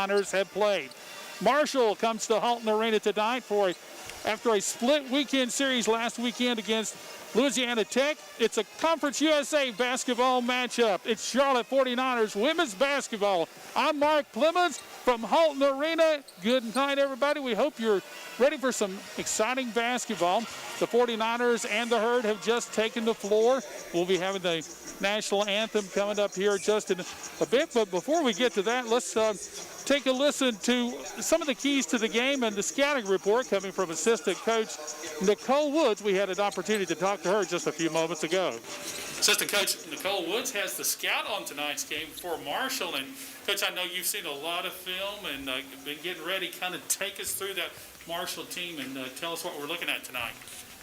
Hunters have played. Marshall comes to Halton Arena tonight after a split weekend series last weekend against Louisiana Tech. It's a Conference USA basketball matchup. It's Charlotte 49ers women's basketball. I'm Mark Clemens from Halton Arena. Good night, everybody. We hope you're ready for some exciting basketball. The 49ers and the Herd have just taken the floor. We'll be having the national anthem coming up here just in a bit. But before we get to that, let's take a listen to some of the keys to the game and the scouting report coming from assistant coach Nicole Woods. We had an opportunity to talk to her just a few moments ago. Assistant coach Nicole Woods has the scout on tonight's game for Marshall. And Coach, I know you've seen a lot of film and been getting ready. Kind of take us through that Marshall team and tell us what we're looking at tonight.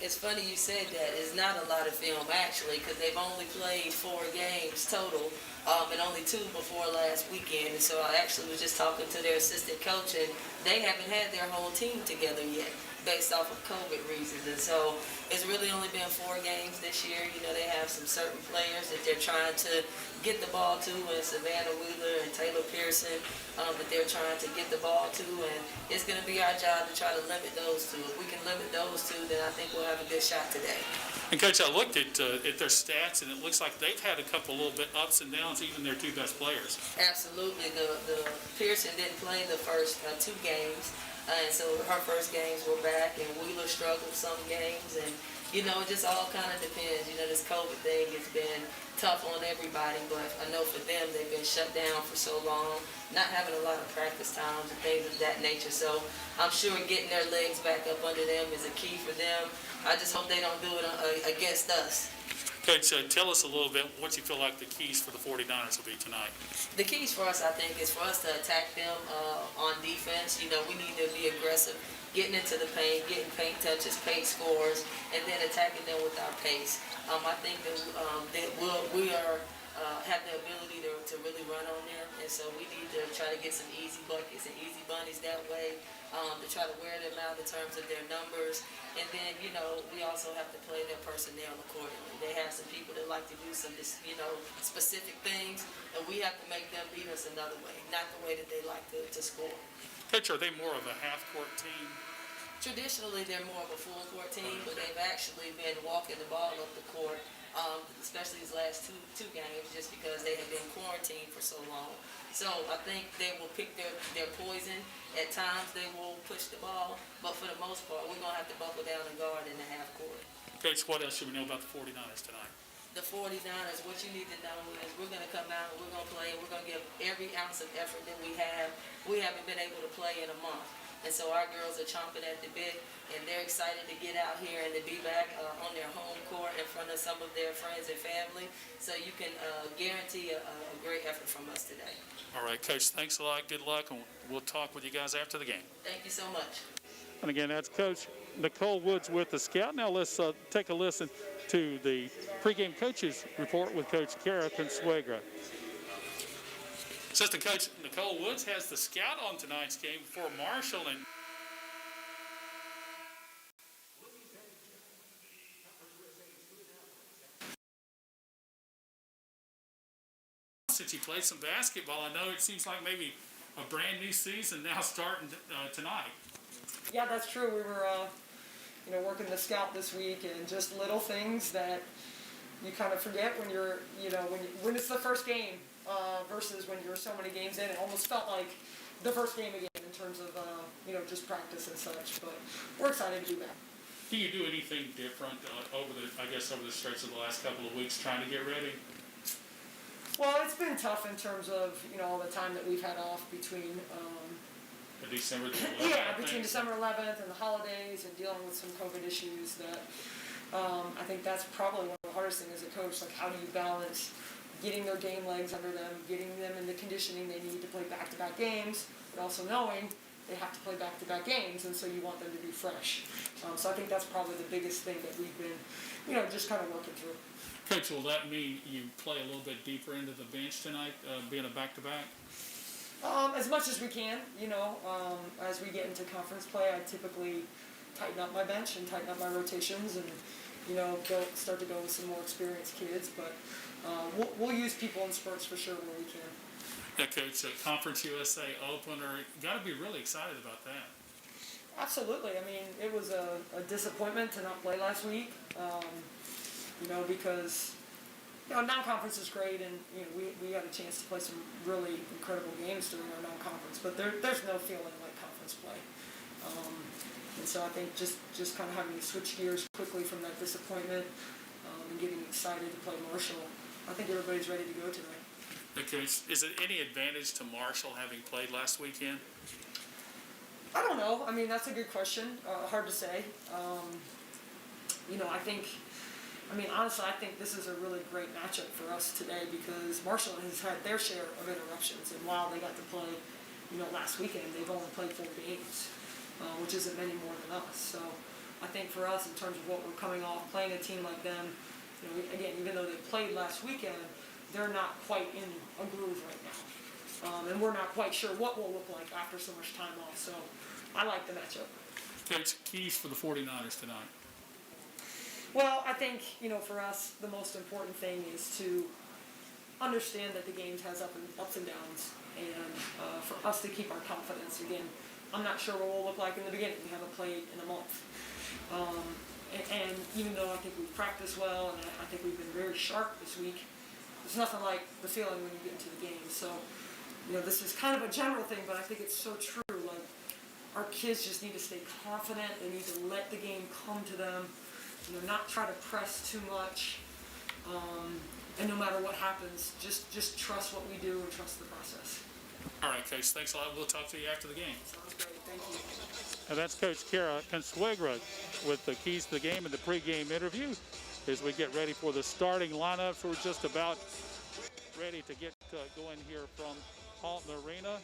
It's funny you said that. It's not a lot of film, actually, because they've only played 4 games total, and only 2 before last weekend. And so I actually was just talking to their assistant coach, and they haven't had their whole team together yet, based off of COVID reasons. And so it's really only been 4 games this year. You know, they have some certain players that they're trying to get the ball to, and Savannah Wheeler and Taylor Pearson, that they're trying to get the ball to, and it's going to be our job to try to limit those 2. If we can limit those 2, then I think we'll have a good shot today. And Coach, I looked at their stats, and it looks like they've had a couple little bit ups and downs, even their 2 best players. Absolutely. The Pearson didn't play the first 2 games, and so her first games were back, and Wheeler struggled some games, and you know, it just all kind of depends. You know, this COVID thing has been tough on everybody, but I know for them, they've been shut down for so long, not having a lot of practice times and things of that nature. So I'm sure getting their legs back up under them is a key for them. I just hope they don't do it against us. Coach, tell us a little bit what you feel like the keys for the 49ers will be tonight. The keys for us, I think, is for us to attack them on defense. You know, we need to be aggressive, getting into the paint, getting paint touches, paint scores, and then attacking them with our pace. I think that we have the ability to really run on them, and so we need to try to get some easy buckets and easy bunnies that way, to try to wear them out in terms of their numbers. And then, you know, we also have to play their personnel accordingly. They have some people that like to do some, you know, specific things, and we have to make them beat us another way, not the way that they like to score. Coach, are they more of a half-court team? Traditionally, they're more of a full-court team, but they've actually been walking the ball up the court, especially these last two games, just because they have been quarantined for so long. So I think they will pick their poison. At times, they will push the ball, but for the most part, we're going to have to buckle down and guard in the half court. Coach, what else should we know about the 49ers tonight? The 49ers, what you need to know is we're going to come out and we're going to play, and we're going to give every ounce of effort that we have. We haven't been able to play in a month. And so our girls are chomping at the bit, and they're excited to get out here and to be back on their home court in front of some of their friends and family. So you can guarantee a great effort from us today. All right, Coach, thanks a lot. Good luck, and we'll talk with you guys after the game. Thank you so much. And again, that's Coach Nicole Woods with the scout. Now let's take a listen to the pregame coaches report with Coach Kara Consuegra. Assistant Coach Nicole Woods has the scout on tonight's game for Marshall. And since you played some basketball, I know it seems like maybe a brand new season now starting tonight. Yeah, that's true. We were, working the scout this week, and just little things that you kind of forget when you're, when it's the first game versus when you're so many games in. It almost felt like the first game again in terms of, just practice and such. But we're excited to be back. Do you do anything different over the stretch of the last couple of weeks trying to get ready? Well, it's been tough in terms of, all the time that we've had off between December 11th. Yeah, between December 11th and the holidays, and dealing with some COVID issues that I think that's probably one of the hardest things as a coach. Like, how do you balance getting their game legs under them, getting them in the conditioning they need to play back-to-back games, but also knowing they have to play back-to-back games, and so you want them to be fresh. So I think that's probably the biggest thing that we've been, just kind of working through. Coach, will that mean you play a little bit deeper into the bench tonight, being a back-to-back? As much as we can, as we get into conference play, I typically tighten up my bench and tighten up my rotations, and start to go with some more experienced kids. But we'll use people in spurts for sure when we can. Yeah, Coach, Conference USA opener. Got to be really excited about that. Absolutely. I mean, it was a disappointment to not play last week, because, non-conference is great, and, we had a chance to play some really incredible games during our non-conference, but there's no feeling like conference play. And so I think just kind of having to switch gears quickly from that disappointment and getting excited to play Marshall, I think everybody's ready to go today. Okay, is it any advantage to Marshall having played last weekend? I don't know. I mean, that's a good question. Hard to say. Honestly, I think this is a really great matchup for us today because Marshall has had their share of interruptions, and while they got to play, last weekend, they've only played 4 games, which isn't many more than us. So I think for us, in terms of what we're coming off, playing a team like them, again, even though they played last weekend, they're not quite in a groove right now. And we're not quite sure what we'll look like after so much time off. So I like the matchup. Coach, keys for the 49ers tonight. Well, I think, for us, the most important thing is to understand that the game has ups and downs, and for us to keep our confidence. Again, I'm not sure what we'll look like in the beginning. We haven't played in a month. And even though I think we've practiced well, and I think we've been very sharp this week, there's nothing like the feeling when you get into the game. So, this is kind of a general thing, but I think it's so true. Like, our kids just need to stay confident. They need to let the game come to them. Not try to press too much. And no matter what happens, just trust what we do and trust the process. All right, Coach. Thanks a lot. We'll talk to you after the game. Sounds great. Thank you. And that's Coach Kara Consuegra with the keys to the game and the pregame interview as we get ready for the starting lineups. We're just about ready to get going here from Halton Arena.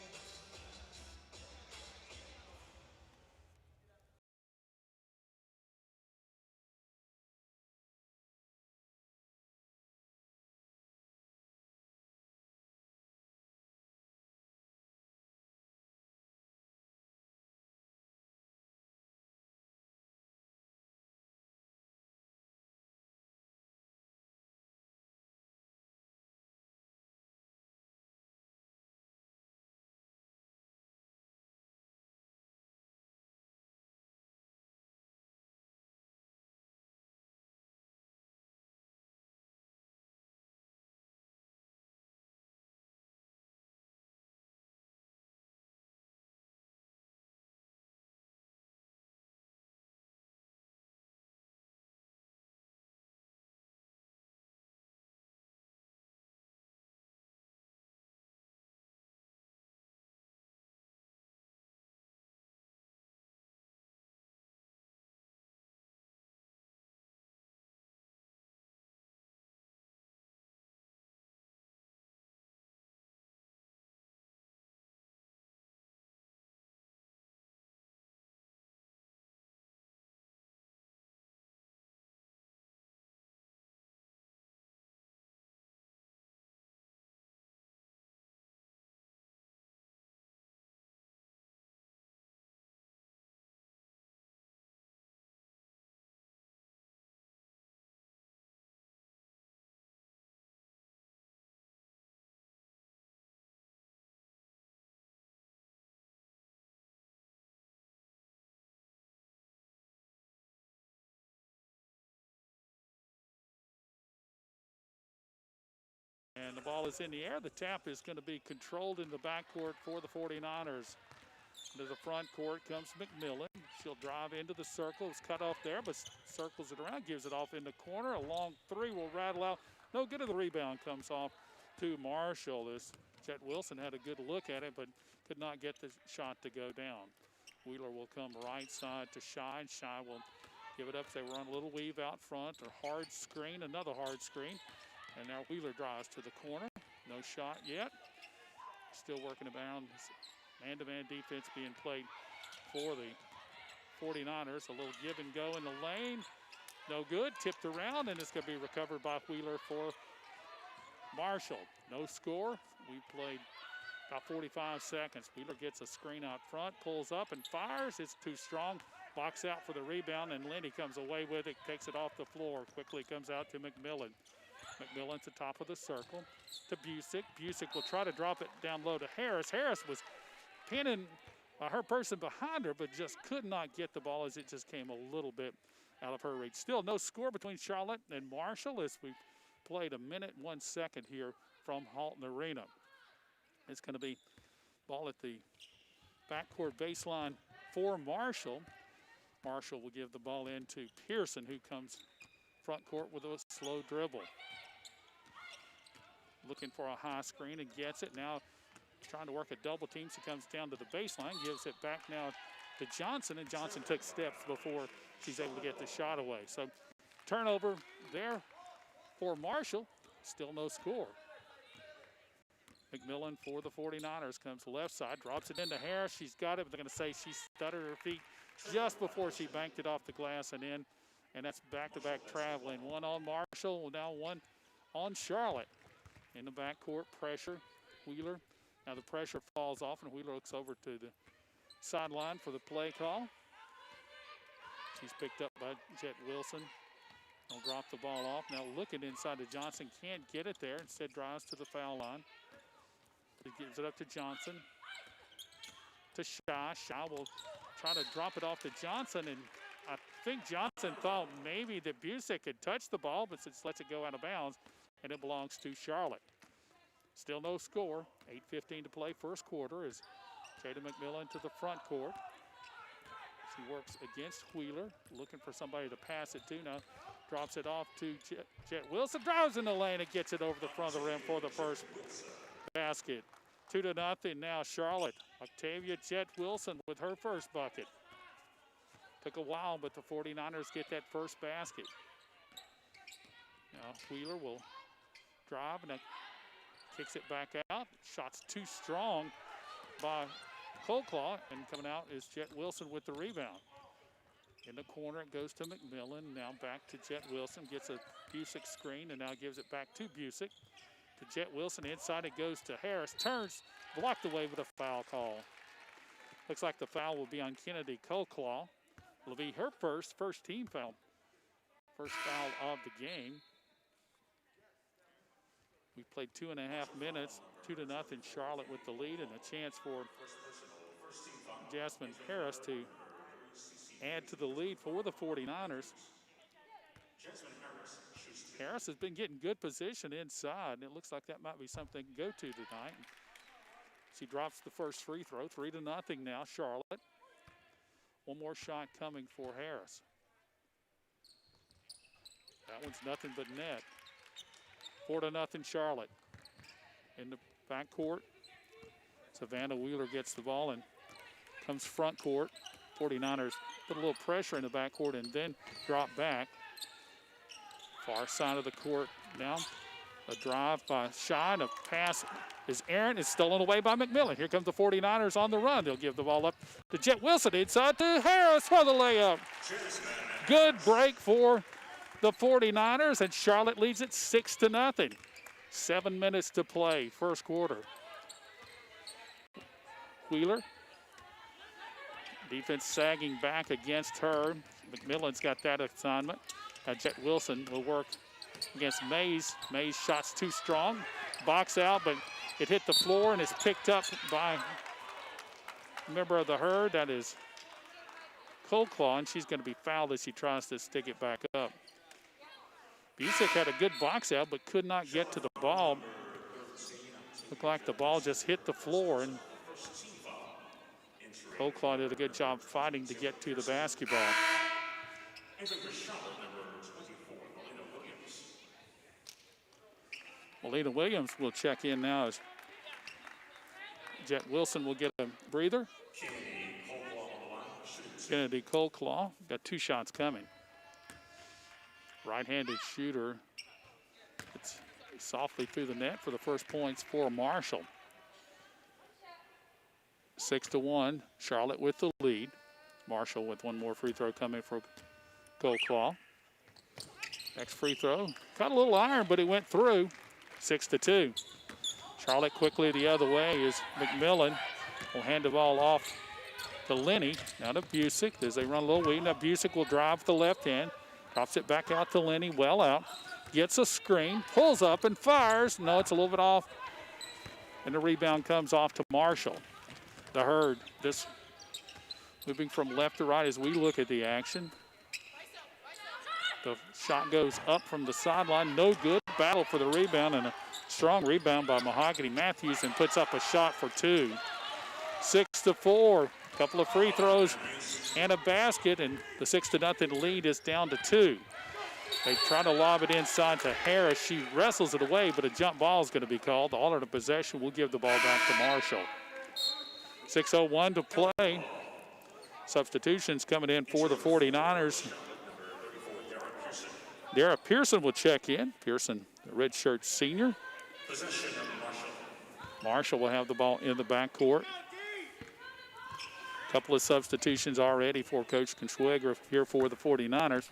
And the ball is in the air. The tap is going to be controlled in the backcourt for the 49ers. To the front court comes McMillan. She'll drive into the circle. It's cut off there, but circles it around, gives it off in the corner. A long 3 will rattle out. No good of the rebound comes off to Marshall. This Chet Wilson had a good look at it, but could not get the shot to go down. Wheeler will come right side to Shy. Shy will give it up. They run a little weave out front. Or hard screen, another hard screen. And now Wheeler drives to the corner. No shot yet. Still working around. Man-to-man defense being played for the 49ers. A little give and go in the lane. No good. Tipped around, and it's going to be recovered by Wheeler for Marshall. No score. We played about 45 seconds. Wheeler gets a screen out front, pulls up and fires. It's too strong. Box out for the rebound, and Lindy comes away with it, takes it off the floor. Quickly comes out to McMillan. McMillan to top of the circle to Busick. Busick will try to drop it down low to Harris. Harris was pinning her person behind her, but just could not get the ball as it just came a little bit out of her reach. Still no score between Charlotte and Marshall as we played a minute, 1 second here from Halton Arena. It's going to be ball at the backcourt baseline for Marshall. Marshall will give the ball in to Pearson, who comes front court with a slow dribble. Looking for a high screen and gets it. Now trying to work a double team. She comes down to the baseline, gives it back now to Johnson, and Johnson took steps before she's able to get the shot away. So turnover there for Marshall. Still no score. McMillan for the 49ers comes left side, drops it into Harris. She's got it, but they're going to say she stuttered her feet just before she banked it off the glass and in. And that's back-to-back traveling. One on Marshall, now one on Charlotte. In the backcourt, pressure, Wheeler. Now the pressure falls off, and Wheeler looks over to the sideline for the play call. She's picked up by Jet Wilson. They'll drop the ball off. Now looking inside to Johnson, can't get it there. Instead drives to the foul line. He gives it up to Johnson. To Shaw. Shaw will try to drop it off to Johnson, and I think Johnson thought maybe that Busick could touch the ball, but just lets it go out of bounds, and it belongs to Charlotte. Still no score. 8:15 to play first quarter as Jada McMillan to the front court. She works against Wheeler, looking for somebody to pass it to. Now drops it off to Jet Wilson. Drives in the lane and gets it over the front of the rim for the first basket. 2-0 now Charlotte. Octavia Jet Wilson with her first bucket. Took a while, but the 49ers get that first basket. Now Wheeler will drive and kicks it back out. Shot's too strong by Coldclaw, and coming out is Jet Wilson with the rebound. In the corner, it goes to McMillan. Now back to Jet Wilson. Gets a Busick screen and now gives it back to Busick. To Jet Wilson. Inside it goes to Harris. Turns, blocked away with a foul call. Looks like the foul will be on Kennedy Coldclaw. It'll be her first team foul. First foul of the game. We played 2.5 minutes, 2-0 Charlotte with the lead, and a chance for Jasmine Harris to add to the lead for the 49ers. Harris has been getting good position inside, and it looks like that might be something to go to tonight. She drops the first free throw, 3-0 now, Charlotte. One more shot coming for Harris. That one's nothing but net. 4-0 Charlotte. In the backcourt, Savannah Wheeler gets the ball and comes front court. 49ers put a little pressure in the backcourt and then drop back. Far side of the court now. A drive by Shaw, and a pass is errant. It's stolen away by McMillan. Here comes the 49ers on the run. They'll give the ball up to Jet Wilson inside to Harris for the layup. Good break for the 49ers, and Charlotte leads it 6-0. 7 minutes to play, first quarter. Wheeler. Defense sagging back against her. McMillan's got that assignment. Jet Wilson will work against Mays. Mays' shot's too strong. Box out, but it hit the floor and is picked up by a member of the herd. That is Coldclaw, and she's going to be fouled as she tries to stick it back up. Busick had a good box out, but could not get to the ball. Looked like the ball just hit the floor, and Coldclaw did a good job fighting to get to the basketball. Melina Williams will check in now as Jet Wilson will get a breather. Kennedy Coldclaw got 2 shots coming. Right-handed shooter. It's softly through the net for the first points for Marshall. 6-1, Charlotte with the lead. Marshall with one more free throw coming for Coldclaw. Next free throw, got a little iron, but it went through. 6-2. Charlotte quickly the other way is McMillan will hand the ball off to Lenny. Now to Busick as they run a little weak. Now Busick will drive with the left hand. Drops it back out to Lenny, well out. gets a screen, pulls up and fires. No, it's a little bit off. And the rebound comes off to Marshall. The Herd, this moving from left to right as we look at the action. The shot goes up from the sideline, no good. Battle for the rebound, and a strong rebound by Mahogany Matthews, and puts up a shot for two. 6-4, a couple of free throws and a basket, and the 6-0 lead is down to 2. They try to lob it inside to Harris. She wrestles it away, but a jump ball is going to be called. The alternate possession will give the ball back to Marshall. 6:01 to play. Substitutions coming in for the 49ers. Dara Pearson will check in. Pearson, the redshirt senior. Marshall will have the ball in the backcourt. A couple of substitutions already for Coach Consuegra here for the 49ers.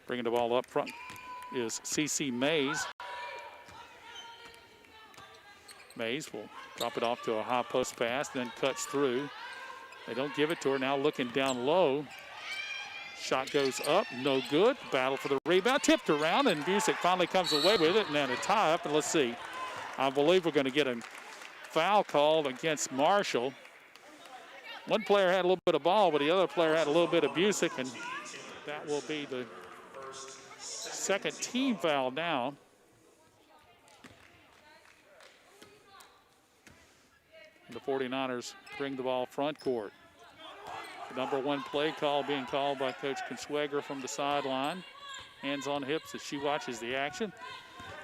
Bringing the ball up front is CeCe Mays. Mays will drop it off to a high post pass, then cuts through. They don't give it to her. Now looking down low. Shot goes up, no good. Battle for the rebound, tipped around, and Busick finally comes away with it, and then a tie up. And let's see, I believe we're going to get a foul called against Marshall. One player had a little bit of ball, but the other player had a little bit of Busick, and that will be the second team foul now. The 49ers bring the ball front court. The number 1 play call being called by Coach Consuegra from the sideline. Hands on hips as she watches the action.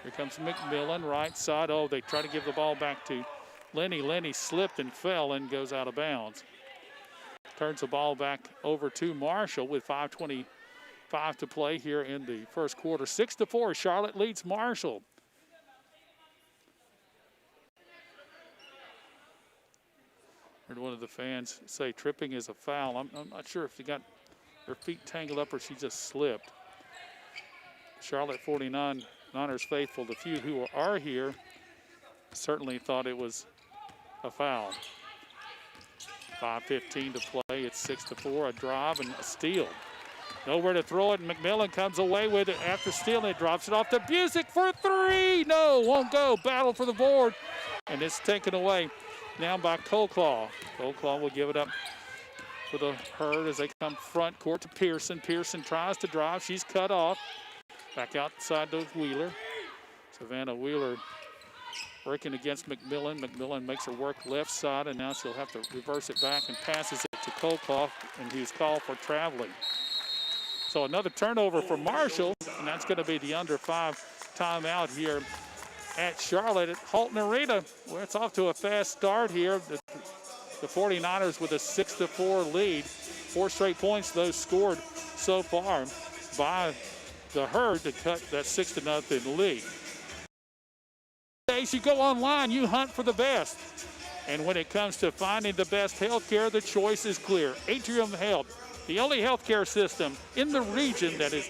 Here comes McMillan, right side. Oh, they try to give the ball back to Lenny. Lenny slipped and fell and goes out of bounds. Turns the ball back over to Marshall with 5:25 to play here in the first quarter. 6-4, Charlotte leads Marshall. Heard one of the fans say tripping is a foul. I'm not sure if she got her feet tangled up or she just slipped. Charlotte 49ers faithful, the few who are here, certainly thought it was a foul. 5:15 to play. It's 6-4, a drive and a steal. Nowhere to throw it, and McMillan comes away with it after stealing it. Drops it off to Busick for 3. No, won't go. Battle for the board, and it's taken away now by Colclaw. Colclaw will give it up for the Herd as they come front court to Pearson. Pearson tries to drive. She's cut off. Back outside to Wheeler. Savannah Wheeler working against McMillan. McMillan makes her work left side, and now she'll have to reverse it back and passes it to Colclaw, and he's called for traveling. So another turnover for Marshall, and that's going to be the under 5 timeout here at Charlotte at Halton Arena, where it's off to a fast start here. The 49ers with a 6-4 lead. 4 straight points, those scored so far by the Herd to cut that 6-0 lead. As you go online, you hunt for the best. And when it comes to finding the best health care, the choice is clear. Atrium Health, the only healthcare system in the region that is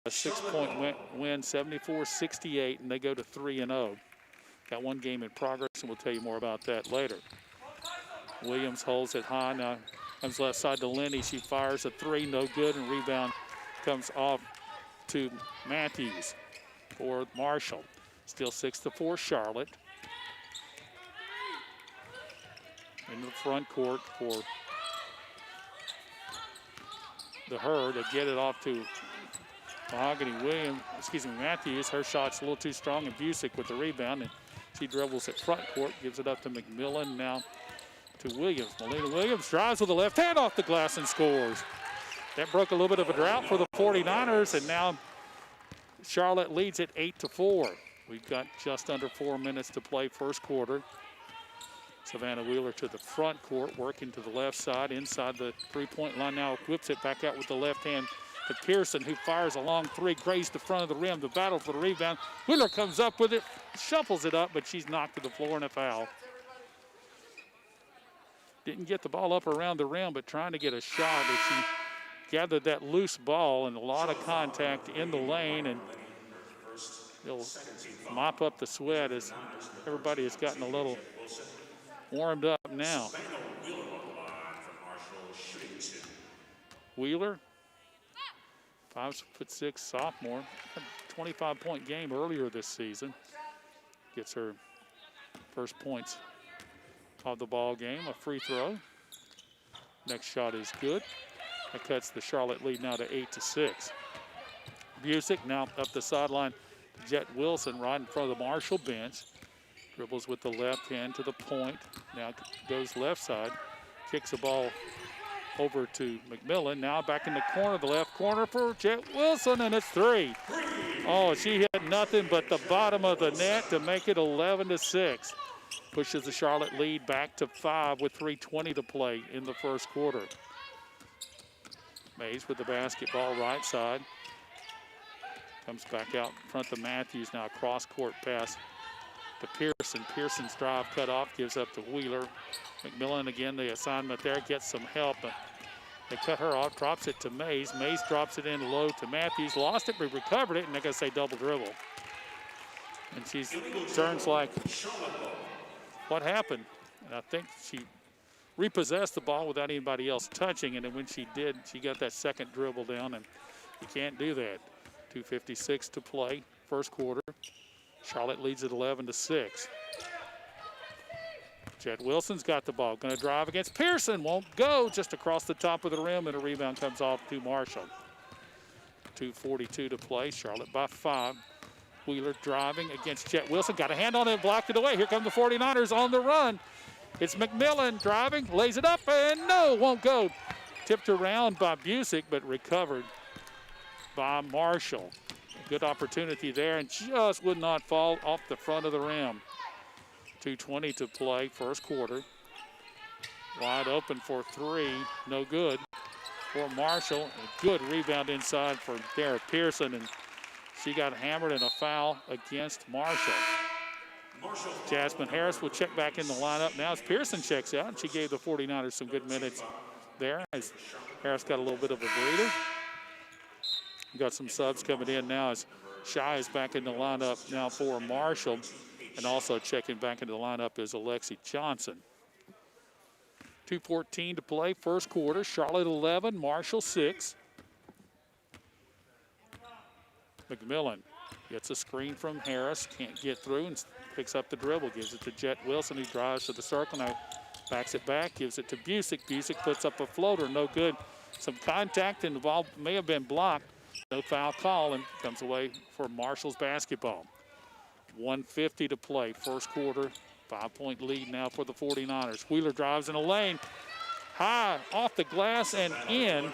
a 6-point win, 74-68, and they go to 3-0. Got one game in progress, and we'll tell you more about that later. Williams holds it high. Now comes left side to Lenny. She fires a three, no good, and rebound comes off to Matthews for Marshall. Still 6-4 Charlotte. Into the front court for the Herd. They get it off to Matthews. Her shot's a little too strong, and Busick with the rebound, and she dribbles at front court, gives it up to McMillan, now to Williams. Melina Williams drives with the left hand off the glass and scores. That broke a little bit of a drought for the 49ers, and now Charlotte leads it 8-4. We've got just under 4 minutes to play first quarter. Savannah Wheeler to the front court, working to the left side, inside the three-point line now, whips it back out with the left hand to Pearson, who fires a long three, grazed the front of the rim, the battle for the rebound. Wheeler comes up with it, shuffles it up, but she's knocked to the floor in a foul. Didn't get the ball up around the rim, but trying to get a shot as she gathered that loose ball, and a lot of contact in the lane, and they'll mop up the sweat as everybody has gotten a little warmed up now. Wheeler, 5'6" sophomore, had a 25-point game earlier this season. Gets her first points of the ball game. A free throw. Next shot is good. That cuts the Charlotte lead now to 8-6. Busick now up the sideline. Jet Wilson right in front of the Marshall bench. Dribbles with the left hand to the point. Now goes left side. Kicks the ball over to McMillan. Now back in the corner, the left corner for Jet Wilson, and it's three. Oh, she hit nothing but the bottom of the net to make it 11-6. Pushes the Charlotte lead back to 5 with 3:20 to play in the first quarter. Mays with the basketball right side. Comes back out in front to Matthews. Now a cross-court pass to Pearson. Pearson's drive cut off, gives up to Wheeler. McMillan again, the assignment there, gets some help. They cut her off, drops it to Mays. Mays drops it in low to Matthews. Lost it, but recovered it, and they're going to say double dribble. And she turns like, what happened? And I think she repossessed the ball without anybody else touching, and then when she did, she got that second dribble down, and you can't do that. 2:56 to play, first quarter. Charlotte leads at 11-6. Jet Wilson's got the ball. Going to drive against Pearson. Won't go. Just across the top of the rim, and a rebound comes off to Marshall. 2:42 to play. Charlotte by 5. Wheeler driving against Jet Wilson. Got a hand on it, blocked it away. Here come the 49ers on the run. It's McMillan driving, lays it up, and no, won't go. Tipped around by Busick, but recovered by Marshall. Good opportunity there, and just would not fall off the front of the rim. 2:20 to play, first quarter. Wide open for three, no good for Marshall. A good rebound inside for Dara Pearson, and she got hammered in a foul against Marshall. Jasmine Harris will check back in the lineup now as Pearson checks out, and she gave the 49ers some good minutes there as Harris got a little bit of a breather. Got some subs coming in now as Shy is back in the lineup now for Marshall, and also checking back into the lineup is Alexi Johnson. 2:14 to play, first quarter. Charlotte 11, Marshall 6. McMillan gets a screen from Harris, can't get through, and picks up the dribble, gives it to Jet Wilson, who drives to the circle, now backs it back, gives it to Busick. Busick puts up a floater, no good. Some contact, and the ball may have been blocked. No foul call, and comes away for Marshall's basketball. 1:50 to play, first quarter. 5-point lead now for the 49ers. Wheeler drives in a lane, high off the glass and in.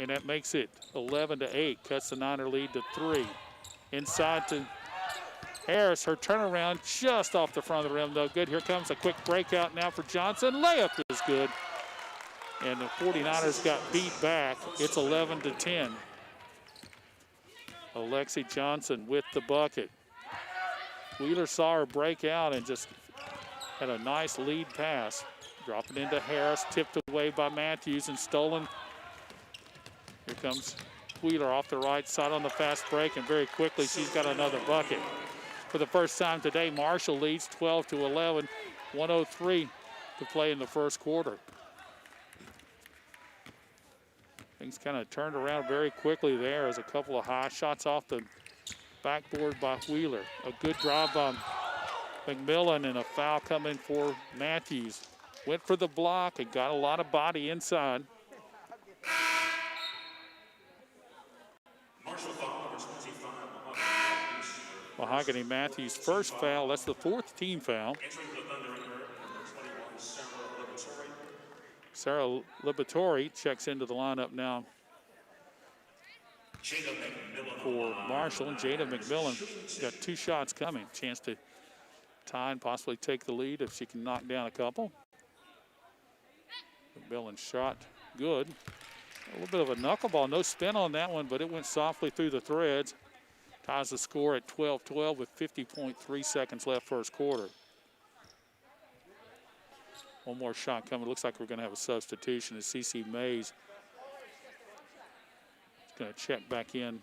And that makes it 11-8, cuts the Niner lead to 3. Inside to Harris, her turnaround just off the front of the rim, no good. Here comes a quick breakout now for Johnson. Layup is good. And the 49ers got beat back. It's 11-10. Alexi Johnson with the bucket. Wheeler saw her break out and just had a nice lead pass. Drop it into Harris, tipped away by Matthews and stolen. Here comes Wheeler off the right side on the fast break, and very quickly she's got another bucket. For the first time today, Marshall leads 12-11, 1:03 to play in the first quarter. Things kind of turned around very quickly there as a couple of high shots off the backboard by Wheeler. A good drive by McMillan and a foul coming for Matthews. Went for the block and got a lot of body inside. Mahogany Matthews' first foul. That's the fourth team foul. Sarah Liberatore checks into the lineup now for Marshall. And Jada McMillan got 2 shots coming. Chance to tie and possibly take the lead if she can knock down a couple. McMillan shot good. A little bit of a knuckleball. No spin on that one, but it went softly through the threads. Ties the score at 12-12 with 50.3 seconds left first quarter. One more shot coming. Looks like we're going to have a substitution as CC Mays is going to check back in. And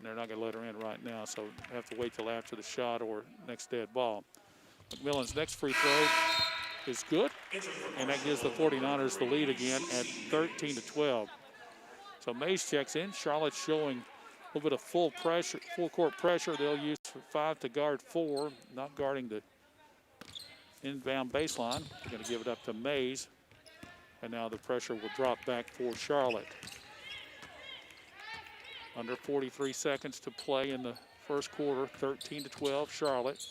they're not going to let her in right now, so have to wait till after the shot or next dead ball. McMillan's next free throw is good, and that gives the 49ers the lead again at 13-12. So Mays checks in. Charlotte's showing a little bit of full court pressure. They'll use 5 to guard 4, not guarding the inbound baseline. They're going to give it up to Mays, and now the pressure will drop back for Charlotte. Under 43 seconds to play in the first quarter, 13-12 Charlotte.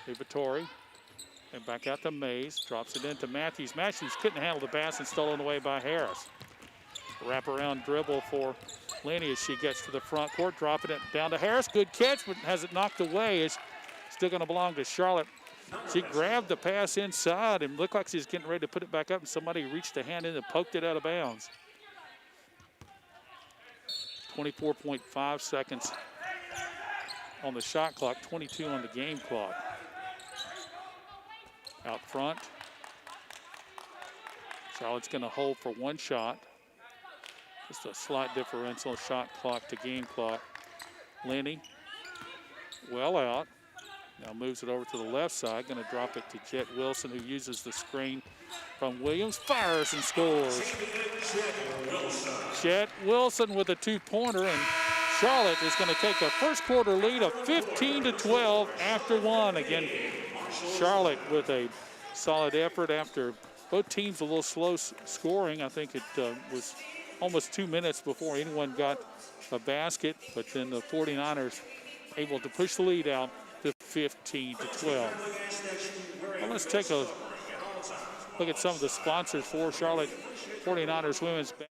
Liberatore, and back out to Mays, drops it into Matthews. Matthews couldn't handle the pass and stolen away by Harris. Wraparound dribble for Lenny as she gets to the front court, dropping it down to Harris. Good catch, but has it knocked away. It's still going to belong to Charlotte. She grabbed the pass inside and looked like she's getting ready to put it back up, and somebody reached a hand in and poked it out of bounds. 24.5 seconds on the shot clock, 22 on the game clock. Out front, Charlotte's going to hold for 1 shot. Just a slight differential shot clock to game clock. Lenny, well out. Now moves it over to the left side. Going to drop it to Jet Wilson, who uses the screen from Williams. Fires and scores. Jet Wilson with a 2-pointer, and Charlotte is going to take a first quarter lead of 15-12 after 1. Again, Charlotte with a solid effort after both teams a little slow scoring. I think it was almost 2 minutes before anyone got a basket, but then the 49ers able to push the lead out to 15-12. Well, let's take a look at some of the sponsors for Charlotte 49ers women's basketball.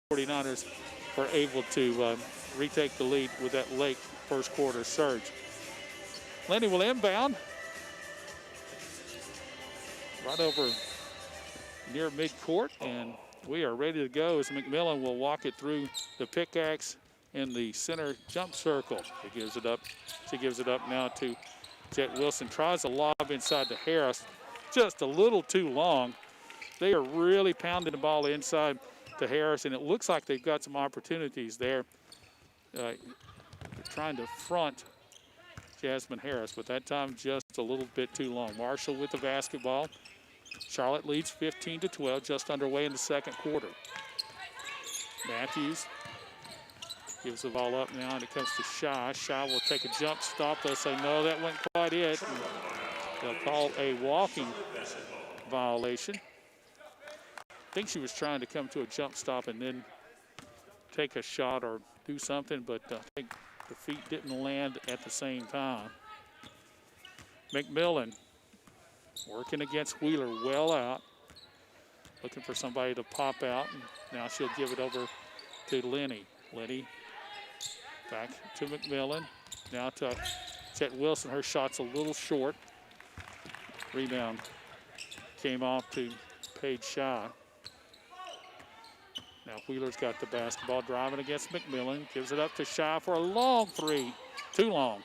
49ers were able to retake the lead with that late first quarter surge. Lenny will inbound. Right over near midcourt, and we are ready to go as McMillan will walk it through the pickaxe in the center jump circle. She gives it up. She gives it up now to Jet Wilson. Tries a lob inside to Harris. Just a little too long. They are really pounding the ball inside to Harris, and it looks like they've got some opportunities there. Trying to front Jasmine Harris, but that time just a little bit too long. Marshall with the basketball. Charlotte leads 15-12, just underway in the second quarter. Matthews gives the ball up now, and it comes to Shaw. Shaw will take a jump stop. They'll say, no, that wasn't quite it. And they'll call a walking violation. I think she was trying to come to a jump stop and then take a shot or do something, but I think the feet didn't land at the same time. McMillan working against Wheeler, well out. Looking for somebody to pop out, and now she'll give it over to Lenny. Lenny back to McMillan. Now to Chet Wilson. Her shot's a little short. Rebound came off to Paige Shaw. Now Wheeler's got the basketball, driving against McMillan. Gives it up to Shaw for a long three. Too long.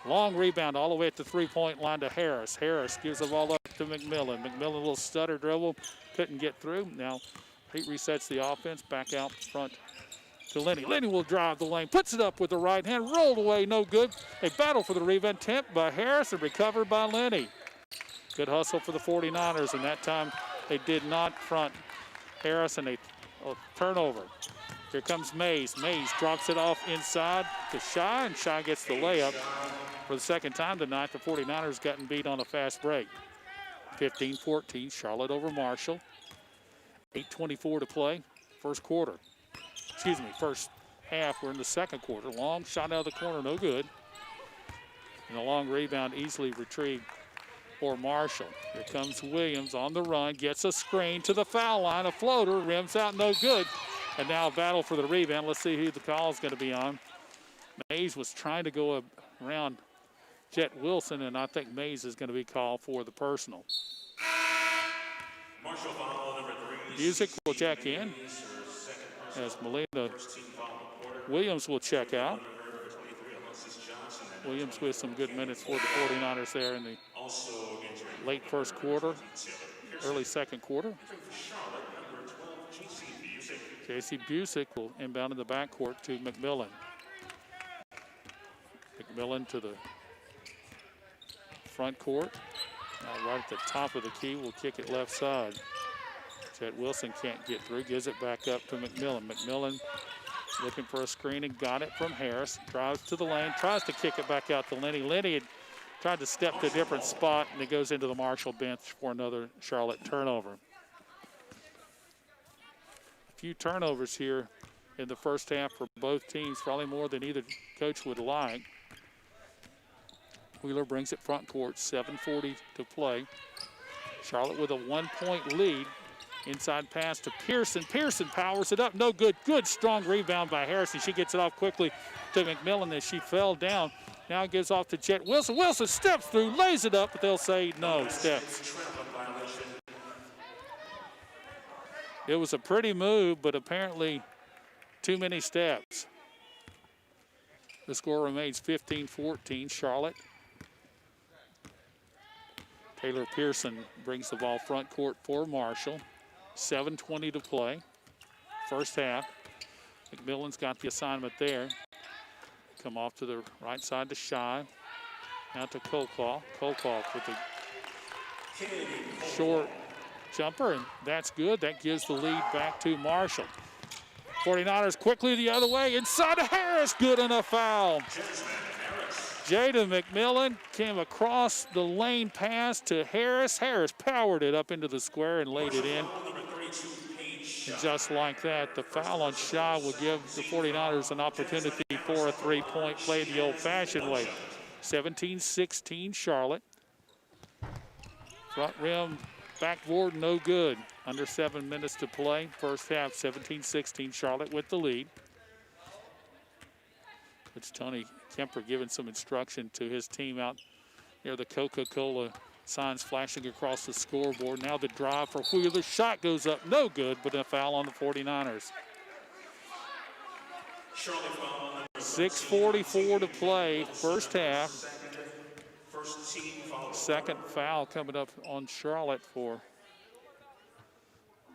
Long rebound all the way at the three-point line to Harris. Harris gives the ball up to McMillan. McMillan, a little stutter dribble, couldn't get through. Now he resets the offense, back out front to Lenny. Lenny will drive the lane, puts it up with the right hand, rolled away, no good. A battle for the rebound, tipped by Harris and recovered by Lenny. Good hustle for the 49ers, and that time they did not front Harris, and a turnover. Here comes Mays. Mays drops it off inside to Shaw, and Shaw gets the layup. For the second time tonight, the 49ers gotten beat on a fast break. 15-14, Charlotte over Marshall. 8:24 to play, first quarter. Excuse me, first half. We're in the second quarter. Long shot out of the corner, no good. And a long rebound easily retrieved for Marshall. Here comes Williams on the run, gets a screen to the foul line. A floater, rims out, no good. And now a battle for the rebound. Let's see who the call is going to be on. Mays was trying to go around Jet Wilson, and I think Mays is going to be called for the personal. Music will check in as Melina Williams will check out. Williams with some good minutes for the 49ers there in the late first quarter, early second quarter. J.C. Busick will inbound in the backcourt to McMillan. McMillan to the front court. Now right at the top of the key, will kick it left side. Chet Wilson can't get through, gives it back up to McMillan. McMillan looking for a screen and got it from Harris. Drives to the lane, tries to kick it back out to Lenny. Lenny had tried to step to a different spot, and it goes into the Marshall bench for another Charlotte turnover. A few turnovers here in the first half for both teams, probably more than either coach would like. Wheeler brings it front court, 7:40 to play. Charlotte with a 1-point lead. Inside pass to Pearson. Pearson powers it up, no good. Good strong rebound by Harrison. She gets it off quickly to McMillan as she fell down. Now gives off to Jet Wilson. Wilson steps through, lays it up, but they'll say no steps. It was a pretty move, but apparently too many steps. The score remains 15-14, Charlotte. Taylor Pearson brings the ball front court for Marshall. 7:20 to play, first half. McMillan's got the assignment there. Come off to the right side to Shy. Now to Kolkoff. Kolkoff with the short jumper, and that's good. That gives the lead back to Marshall. 49ers quickly the other way, inside to Harris, good enough foul. Jada McMillan came across the lane pass to Harris. Harris powered it up into the square and laid it in. And just like that, the foul on Shaw will give the 49ers an opportunity for a three-point play the old-fashioned way. 17-16 Charlotte. Front rim, backboard, no good. Under 7 minutes to play. First half, 17-16. Charlotte with the lead. It's Tony Kemper giving some instruction to his team out near the Coca-Cola signs flashing across the scoreboard. Now the drive for Wheeler. Shot goes up, no good, but a foul on the 49ers. 6:44 to play, first half. Second foul coming up on Charlotte for,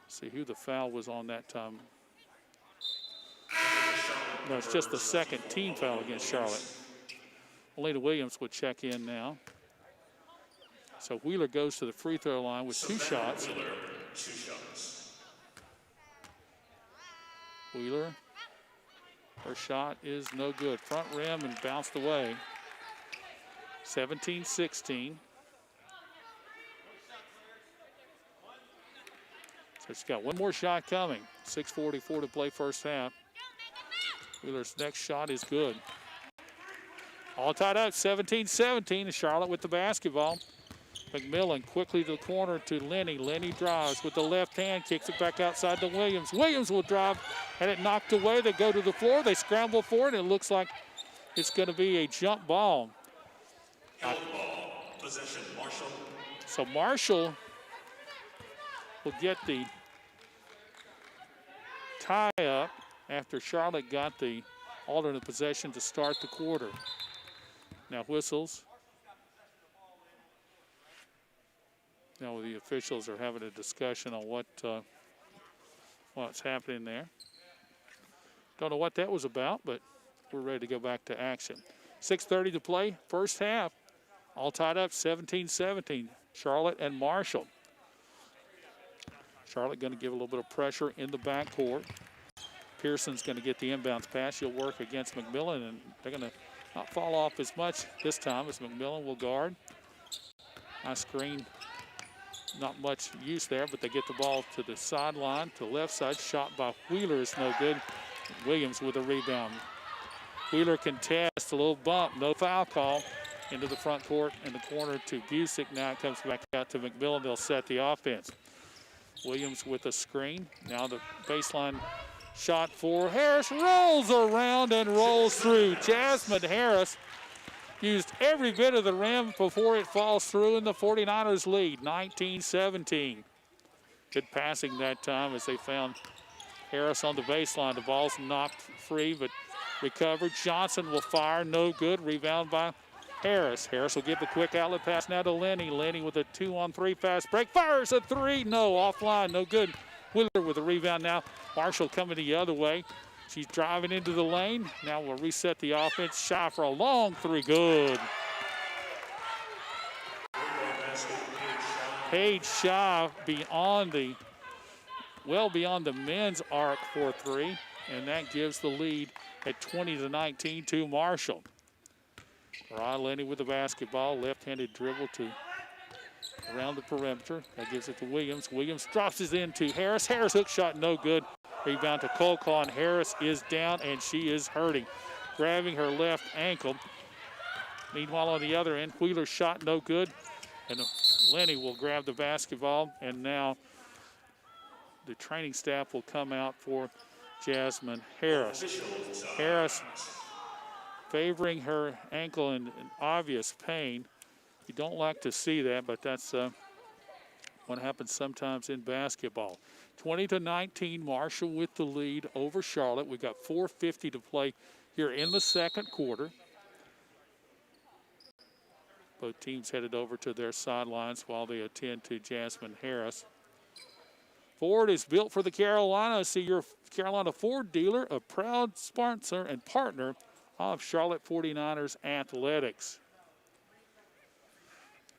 see who the foul was on that time. No, it's just the second team foul against Charlotte. Lena Williams would check in now. So Wheeler goes to the free throw line with 2 shots. Wheeler, her shot is no good. Front rim and bounced away. 17-16. So she's got one more shot coming. 6:44 to play first half. Wheeler's next shot is good. All tied up, 17-17. Charlotte with the basketball. McMillan quickly to the corner to Lenny. Lenny drives with the left hand, kicks it back outside to Williams. Williams will drive, and it knocked away. They go to the floor. They scramble for it. It looks like it's going to be a jump ball. Possession, Marshall. So Marshall will get the tie up after Charlotte got the alternate possession to start the quarter. Now whistles. Now the officials are having a discussion on what's happening there. Don't know what that was about, but we're ready to go back to action. 6:30 to play, first half. All tied up, 17-17. Charlotte and Marshall. Charlotte going to give a little bit of pressure in the backcourt. Pearson's going to get the inbounds pass. She'll work against McMillan, and they're going to not fall off as much this time as McMillan will guard. Nice screen. Not much use there, but they get the ball to the sideline, to the left side. Shot by Wheeler is no good. Williams with a rebound. Wheeler contests, a little bump, no foul call. Into the front court in the corner to Busick. Now it comes back out to McMillan. They'll set the offense. Williams with a screen. Now the baseline shot for Harris. Rolls around and rolls through. Jasmine Harris used every bit of the rim before it falls through, and the 49ers lead, 19-17. Good passing that time as they found Harris on the baseline. The ball's knocked free, but recovered. Johnson will fire, no good. Rebound by Harris. Harris will give the quick outlet pass now to Lenny. Lenny with a 2-on-3 fast break. Fires a 3. No, offline, no good. Wheeler with a rebound now. Marshall coming the other way. She's driving into the lane. Now we'll reset the offense. Shy for a long 3. Good. Paige Shy well beyond the men's arc for 3. And that gives the lead at 20-19 to Marshall. Rod Lenny with the basketball. Left-handed dribble to around the perimeter. That gives it to Williams. Williams drops it into Harris. Harris hook shot, no good. Rebound to Kolkon, and Harris is down, and she is hurting, grabbing her left ankle. Meanwhile, on the other end, Wheeler's shot, no good. And Lenny will grab the basketball, and now the training staff will come out for Jasmine Harris. Harris favoring her ankle in obvious pain. You don't like to see that, but that's what happens sometimes in basketball. 20-19, Marshall with the lead over Charlotte. We've got 4:50 to play here in the second quarter. Both teams headed over to their sidelines while they attend to Jasmine Harris. Ford is built for the Carolinas. See your Carolina Ford dealer, a proud sponsor and partner of Charlotte 49ers athletics.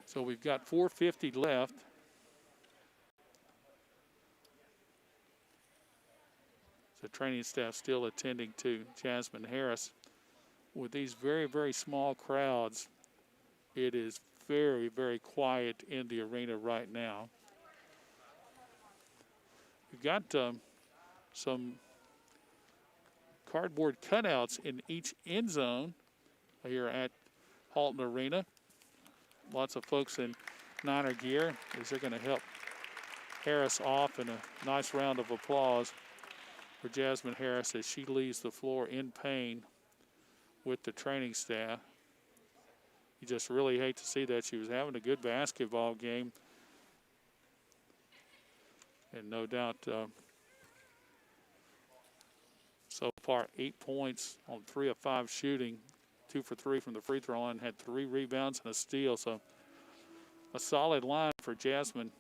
So we've got 4:50 left. The training staff still attending to Jasmine Harris. With these very, very small crowds, it is very, very quiet in the arena right now. We've got some cardboard cutouts in each end zone here at Halton Arena. Lots of folks in Niner gear as they're going to help Harris off, and a nice round of applause for Jasmine Harris as she leaves the floor in pain with the training staff. You just really hate to see that. She was having a good basketball game. And no doubt, so far 8 points on 3 of 5 shooting, 2 for 3 from the free throw line, had 3 rebounds and a steal. So a solid line for Jasmine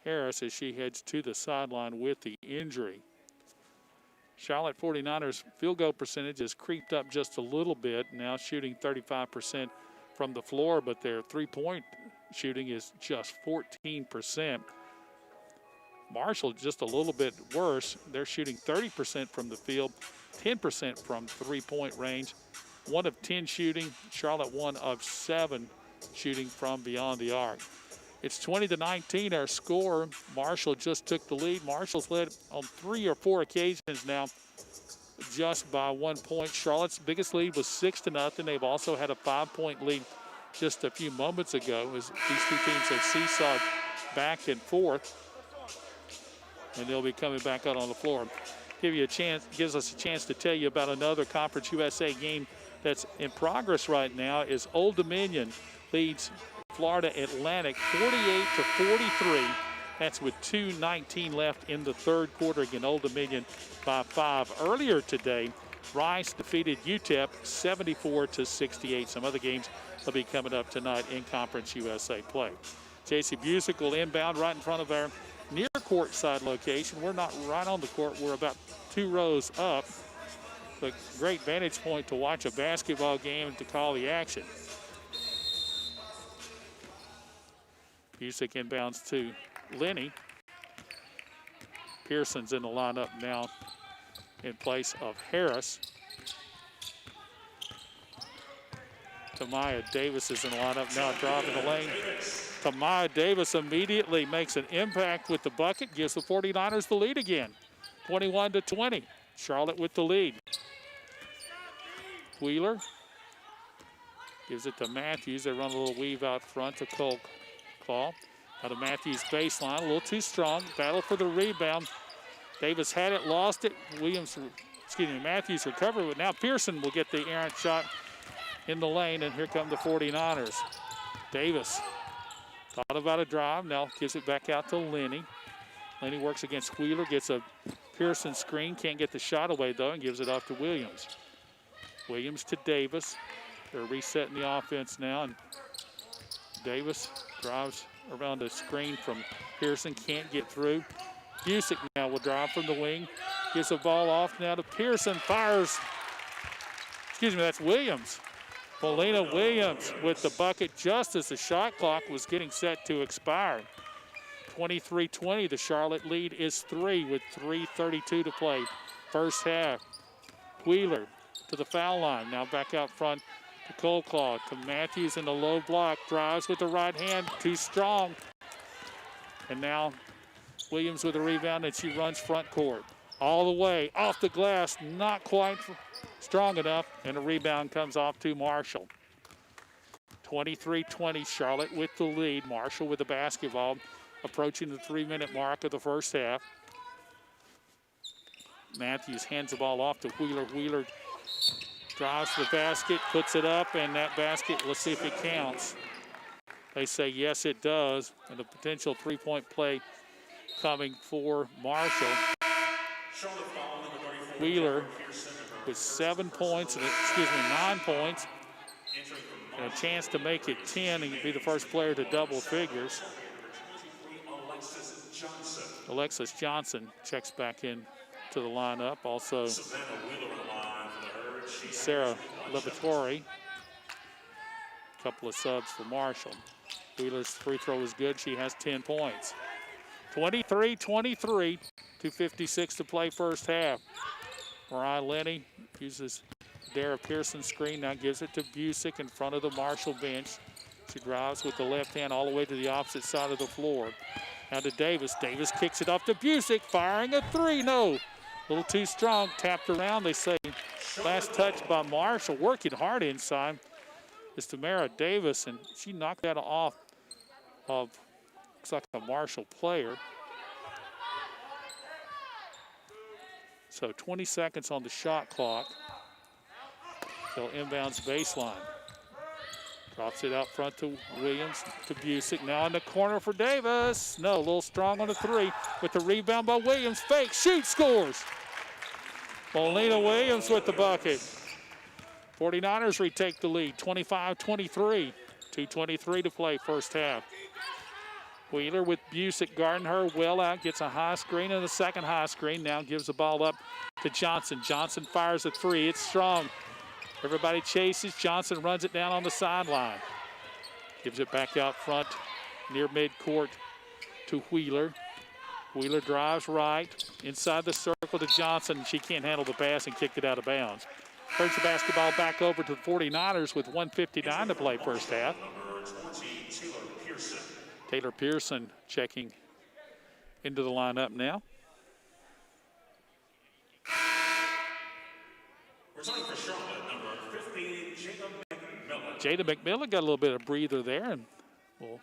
Harris as she heads to the sideline with the injury. Charlotte 49ers field goal percentage has creeped up just a little bit, now shooting 35% from the floor, but their three-point shooting is just 14%. Marshall just a little bit worse. They're shooting 30% from the field, 10% from three-point range, 1 of 10 shooting. Charlotte 1 of 7 shooting from beyond the arc. It's 20-19 our score. Marshall just took the lead. Marshall's led on 3 or 4 occasions now just by 1 point. Charlotte's biggest lead was 6-0. They've also had a 5-point lead just a few moments ago as these two teams have seesawed back and forth. And they'll be coming back out on the floor. Gives us a chance to tell you about another Conference USA game that's in progress right now. Is Old Dominion leads Florida Atlantic 48-43. That's with 2:19 left in the third quarter. Again, Old Dominion by 5. Earlier today, Rice defeated UTEP 74-68. Some other games will be coming up tonight in Conference USA play. J.C. Busick will inbound right in front of our near courtside location. We're not right on the court. We're about 2 rows up. A great vantage point to watch a basketball game and to call the action. Busick inbounds to Lenny. Pearson's in the lineup now in place of Harris. Tamaya Davis is in the lineup now, driving the lane. Tamaya Davis immediately makes an impact with the bucket, gives the 49ers the lead again, 21-20. Charlotte with the lead. Wheeler gives it to Matthews. They run a little weave out front to Cole Claw. Out of Matthews' baseline, a little too strong. Battle for the rebound. Davis had it, lost it. Matthews recovered, but now Pearson will get the errant shot in the lane, and here come the 49ers. Davis thought about a drive, now gives it back out to Lenny. Lenny works against Wheeler, gets a Pearson screen, can't get the shot away though, and gives it off to Williams. Williams to Davis. They're resetting the offense now, and Davis drives around a screen from Pearson, can't get through. Busick now will drive from the wing, gives the ball off now to Pearson, fires. That's Williams. Paulina Williams with the bucket just as the shot clock was getting set to expire. 23-20, the Charlotte lead is 3 with 3:32 to play. First half. Wheeler to the foul line, now back out front to Coleclaw, to Matthews in the low block, drives with the right hand, too strong. And now Williams with a rebound, and she runs front court. All the way, off the glass, not quite strong enough, and a rebound comes off to Marshall. 23-20, Charlotte with the lead. Marshall with the basketball, approaching the 3-minute mark of the first half. Matthews hands the ball off to Wheeler. Wheeler drives to the basket, puts it up, and that basket, let's see if it counts. They say yes, it does, and a potential three-point play coming for Marshall. Wheeler with 9 points, and a chance to make it 10 and be the first player to double figures. Alexis Johnson checks back in to the lineup. Also, Sarah Levatore. A couple of subs for Marshall. Wheeler's free throw is good. She has 10 points. 23-23, 2:56 to play first half. Mariah Lenny uses Dara Pearson's screen, now gives it to Busick in front of the Marshall bench. She drives with the left hand all the way to the opposite side of the floor. Now to Davis. Davis kicks it off to Busick, firing a 3. No, a little too strong, tapped around. They say last touch by Marshall, working hard inside. It's Tamara Davis, and she knocked that off of, looks like a Marshall player. So 20 seconds on the shot clock. They'll inbounds baseline. Drops it out front to Williams, to Busick. Now in the corner for Davis. No, a little strong on the three with the rebound by Williams. Fake, shoot, scores. Molina Williams with the bucket. 49ers retake the lead, 25-23. 2:23 to play first half. Wheeler with Busick guarding her well out, gets a high screen and a second high screen. Now gives the ball up to Johnson. Johnson fires a three, it's strong. Everybody chases, Johnson runs it down on the sideline. Gives it back out front near midcourt to Wheeler. Wheeler drives right, inside the circle to Johnson. She can't handle the pass and kicked it out of bounds. Turns the basketball back over to the 49ers with 1:59 to play first half. Taylor Pearson checking into the lineup now. Jada McMillan got a little bit of breather there and will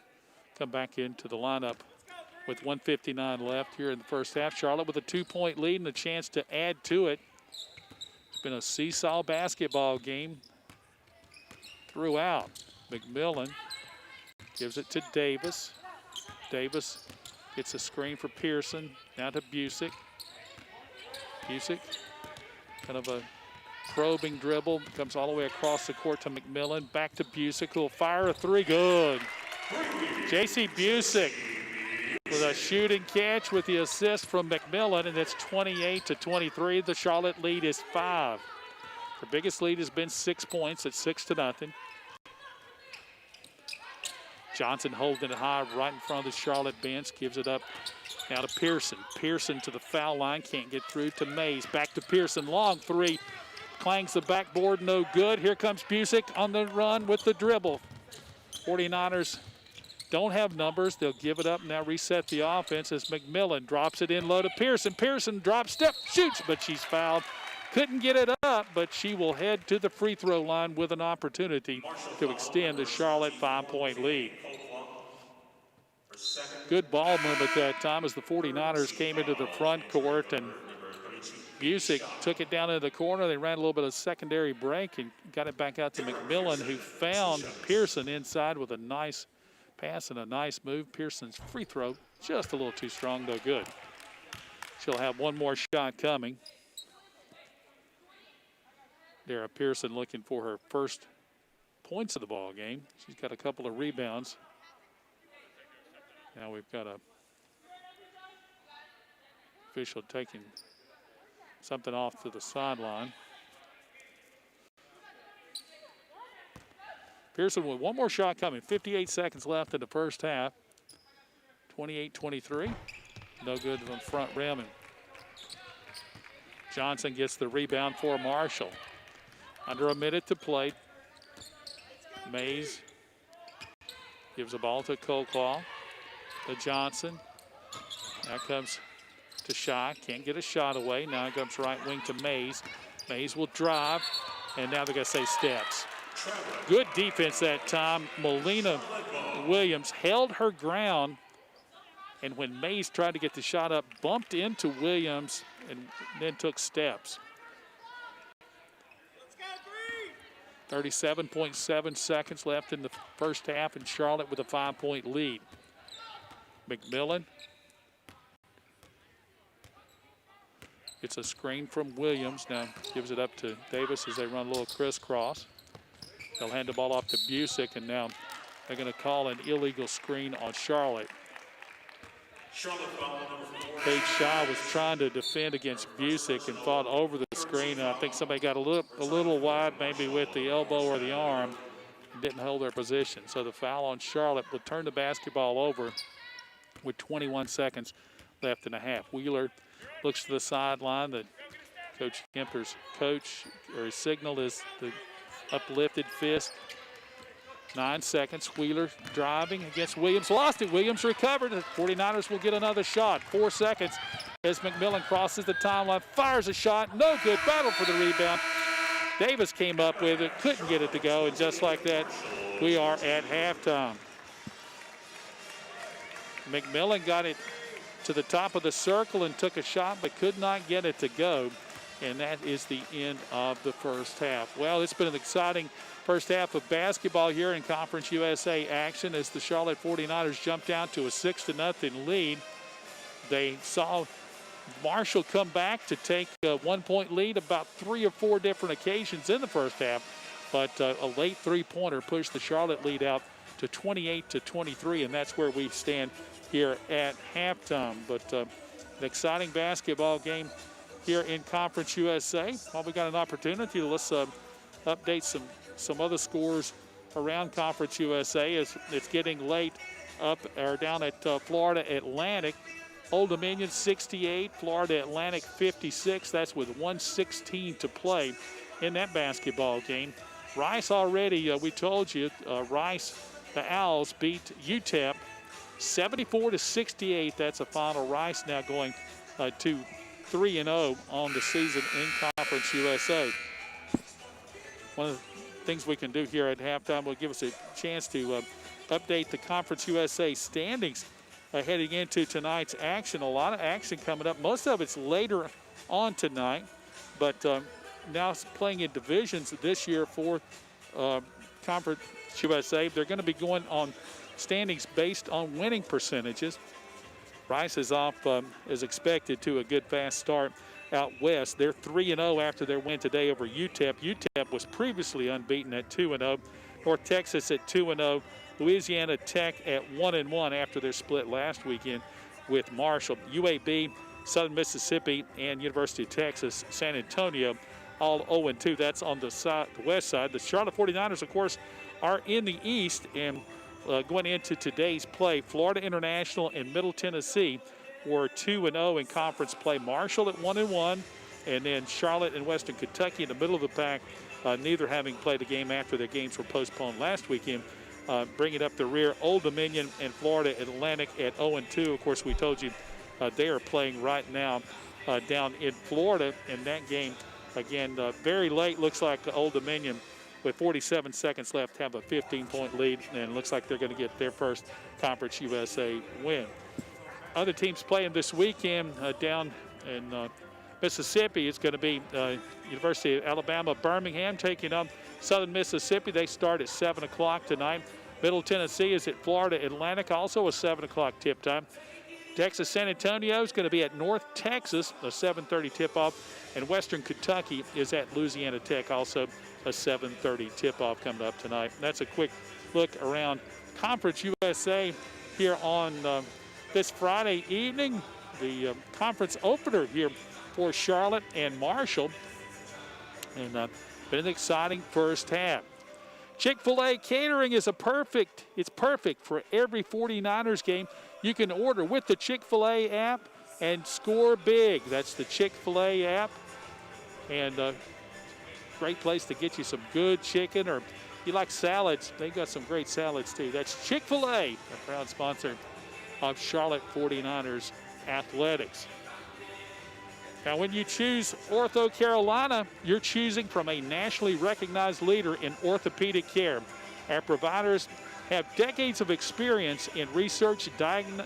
come back into the lineup with 1:59 left here in the first half. Charlotte with a 2-point lead and a chance to add to it. It's been a seesaw basketball game throughout. McMillan gives it to Davis. Davis gets a screen for Pearson. Now to Busick. Busick, kind of a probing dribble, comes all the way across the court to McMillan. Back to Busick, who'll fire a three. Good. J.C. Busick with a shooting catch with the assist from McMillan, and it's 28-23. The Charlotte lead is 5. Their biggest lead has been 6 points at 6-0. Johnson holding it high right in front of the Charlotte bench, gives it up now to Pearson. Pearson to the foul line, can't get through to Mays. Back to Pearson, long three, clangs the backboard, no good. Here comes Busick on the run with the dribble. 49ers don't have numbers. They'll give it up, now reset the offense as McMillan drops it in low to Pearson. Pearson drop step, shoots, but she's fouled. Couldn't get it up, but she will head to the free throw line with an opportunity to extend the Charlotte 5-point lead. Good ball movement that time as the 49ers came into the front court, and Busick took it down into the corner. They ran a little bit of secondary break and got it back out to McMillan, who found Pearson inside with a nice pass and a nice move. Pearson's free throw just a little too strong, though good. She'll have one more shot coming. Dara Pearson looking for her first points of the ball game. She's got a couple of rebounds. Now we've got a official taking something off to the sideline. Pearson with one more shot coming. 58 seconds left in the first half. 28-23. No good on front rim. And Johnson gets the rebound for Marshall. Under a minute to play. Mays gives the ball to Colclaw. To Johnson. Now comes to Shy. Can't get a shot away. Now it comes right wing to Mays. Mays will drive. And now they're going to say steps. Good defense that time. Molina Williams held her ground. And when Mays tried to get the shot up, bumped into Williams and then took steps. 37.7 seconds left in the first half, and Charlotte with a 5-point lead. McMillan. It's a screen from Williams. Now gives it up to Davis as they run a little crisscross. They'll hand the ball off to Busick, and now they're going to call an illegal screen on Charlotte. Paige Shaw was trying to defend against Busick and fought over the screen. And I think somebody got a little wide, maybe with the elbow or the arm, and didn't hold their position. So the foul on Charlotte will turn the basketball over with 21 seconds left in the half. Wheeler looks to the sideline. The Coach Kemper's signal is the uplifted fist. 9 seconds. Wheeler driving against Williams. Lost it. Williams recovered. The 49ers will get another shot. 4 seconds as McMillan crosses the timeline. Fires a shot. No good. Battle for the rebound. Davis came up with it. Couldn't get it to go. And just like that, we are at halftime. McMillan got it to the top of the circle and took a shot but could not get it to go. And that is the end of the first half. Well, it's been an exciting first half of basketball here in Conference USA action as the Charlotte 49ers jumped out to a 6-0 lead. They saw Marshall come back to take a 1-point lead about 3 or 4 different occasions in the first half, but a late three-pointer pushed the Charlotte lead out to 28-23, and that's where we stand here at halftime. But an exciting basketball game here in Conference USA. Well, we got an opportunity to let's update some other scores around Conference USA as it's getting late up or down at Florida Atlantic. Old Dominion 68, Florida Atlantic 56. That's with 1:16 to play in that basketball game. Rice already, we told you, Rice, the Owls beat UTEP 74-68. That's a final. Rice now going to 3-0 on the season in Conference USA. One of the things we can do here at halftime will give us a chance to update the Conference USA standings heading into tonight's action. A lot of action coming up. Most of it's later on tonight, but now playing in divisions this year for Conference USA. They're going to be going on standings based on winning percentages. Rice is off, as expected, to a good fast start out west. They're 3-0 after their win today over UTEP. UTEP was previously unbeaten at 2-0. North Texas at 2-0. Louisiana Tech at 1-1 after their split last weekend with Marshall. UAB, Southern Mississippi, and University of Texas, San Antonio, all 0-2. That's on the west side. The Charlotte 49ers, of course, are in the east, and going into today's play, Florida International and Middle Tennessee were 2-0 in conference play. Marshall at 1-1, and then Charlotte and Western Kentucky in the middle of the pack, neither having played a game after their games were postponed last weekend. Bringing up the rear, Old Dominion and Florida Atlantic at 0-2. Of course, we told you they are playing right now down in Florida, and that game, again, very late. Looks like Old Dominion, with 47 seconds left, have a 15-point lead, and looks like they're going to get their first Conference USA win. Other teams playing this weekend down in Mississippi, it's going to be University of Alabama Birmingham taking on Southern Mississippi. They start at 7 o'clock tonight. Middle Tennessee is at Florida Atlantic, also a 7 o'clock tip time. Texas San Antonio is going to be at North Texas, a 7:30 tip-off. And Western Kentucky is at Louisiana Tech, also a 7:30 tip-off coming up tonight. That's a quick look around Conference USA here on this Friday evening. The conference opener here for Charlotte and Marshall. And been an exciting first half. Chick-fil-A catering is perfect for every 49ers game. You can order with the Chick-fil-A app and score big. That's the Chick-fil-A app. And great place to get you some good chicken, or you like salads, they've got some great salads too. That's Chick-fil-A, a proud sponsor of Charlotte 49ers athletics. Now, when you choose Ortho Carolina, you're choosing from a nationally recognized leader in orthopedic care. Our providers have decades of experience in research, diagnosis,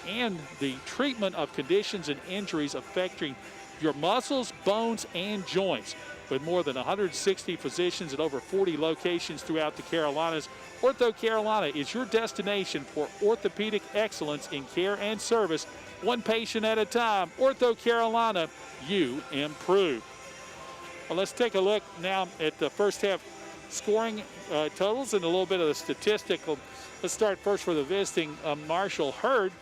and the treatment of conditions and injuries affecting your muscles, bones, and joints. With more than 160 physicians at over 40 locations throughout the Carolinas, Ortho Carolina is your destination for orthopedic excellence in care and service, one patient at a time. Ortho Carolina, you improve. Well, let's take a look now at the first half scoring totals and a little bit of the statistical. Let's start first for the visiting Marshall Hurd.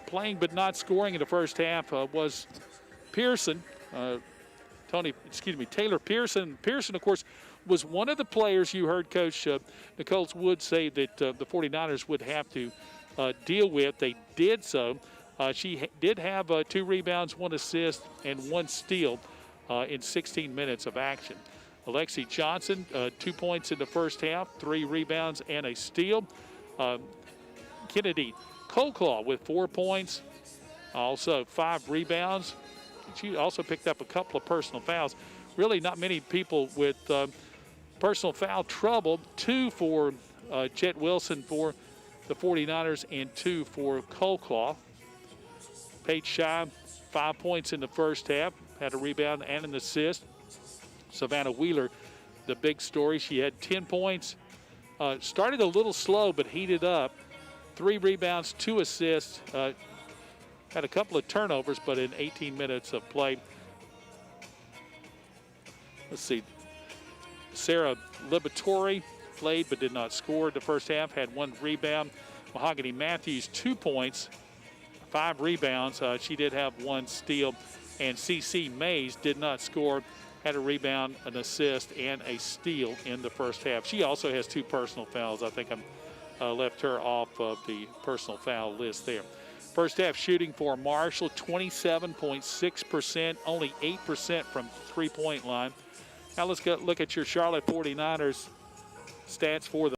Playing but not scoring in the first half was Pearson. Taylor Pearson. Pearson, of course, was one of the players you heard Coach Nicole Wood say that the 49ers would have to deal with. They did so. She did have 2 rebounds, 1 assist, and 1 steal in 16 minutes of action. Alexi Johnson, 2 points in the first half, 3 rebounds, and a steal. Kennedy Colclaw with 4 points, also 5 rebounds. She also picked up a couple of personal fouls. Really not many people with personal foul trouble. 2 for Chet Wilson for the 49ers and 2 for Colclough. Paige Shy, 5 points in the first half, had a rebound and an assist. Savannah Wheeler, the big story, she had 10 points. Started a little slow, but heated up. 3 rebounds, 2 assists. Had a couple of turnovers, but in 18 minutes of play. Let's see. Sarah Liberatore played but did not score the first half, had 1 rebound. Mahogany Matthews, 2 points, 5 rebounds. She did have 1 steal. And CC Mays did not score, had a rebound, an assist, and a steal in the first half. She also has 2 personal fouls. I think I left her off of the personal foul list there. First half shooting for Marshall, 27.6%, only 8% from three-point line. Now let's look at your Charlotte 49ers stats for the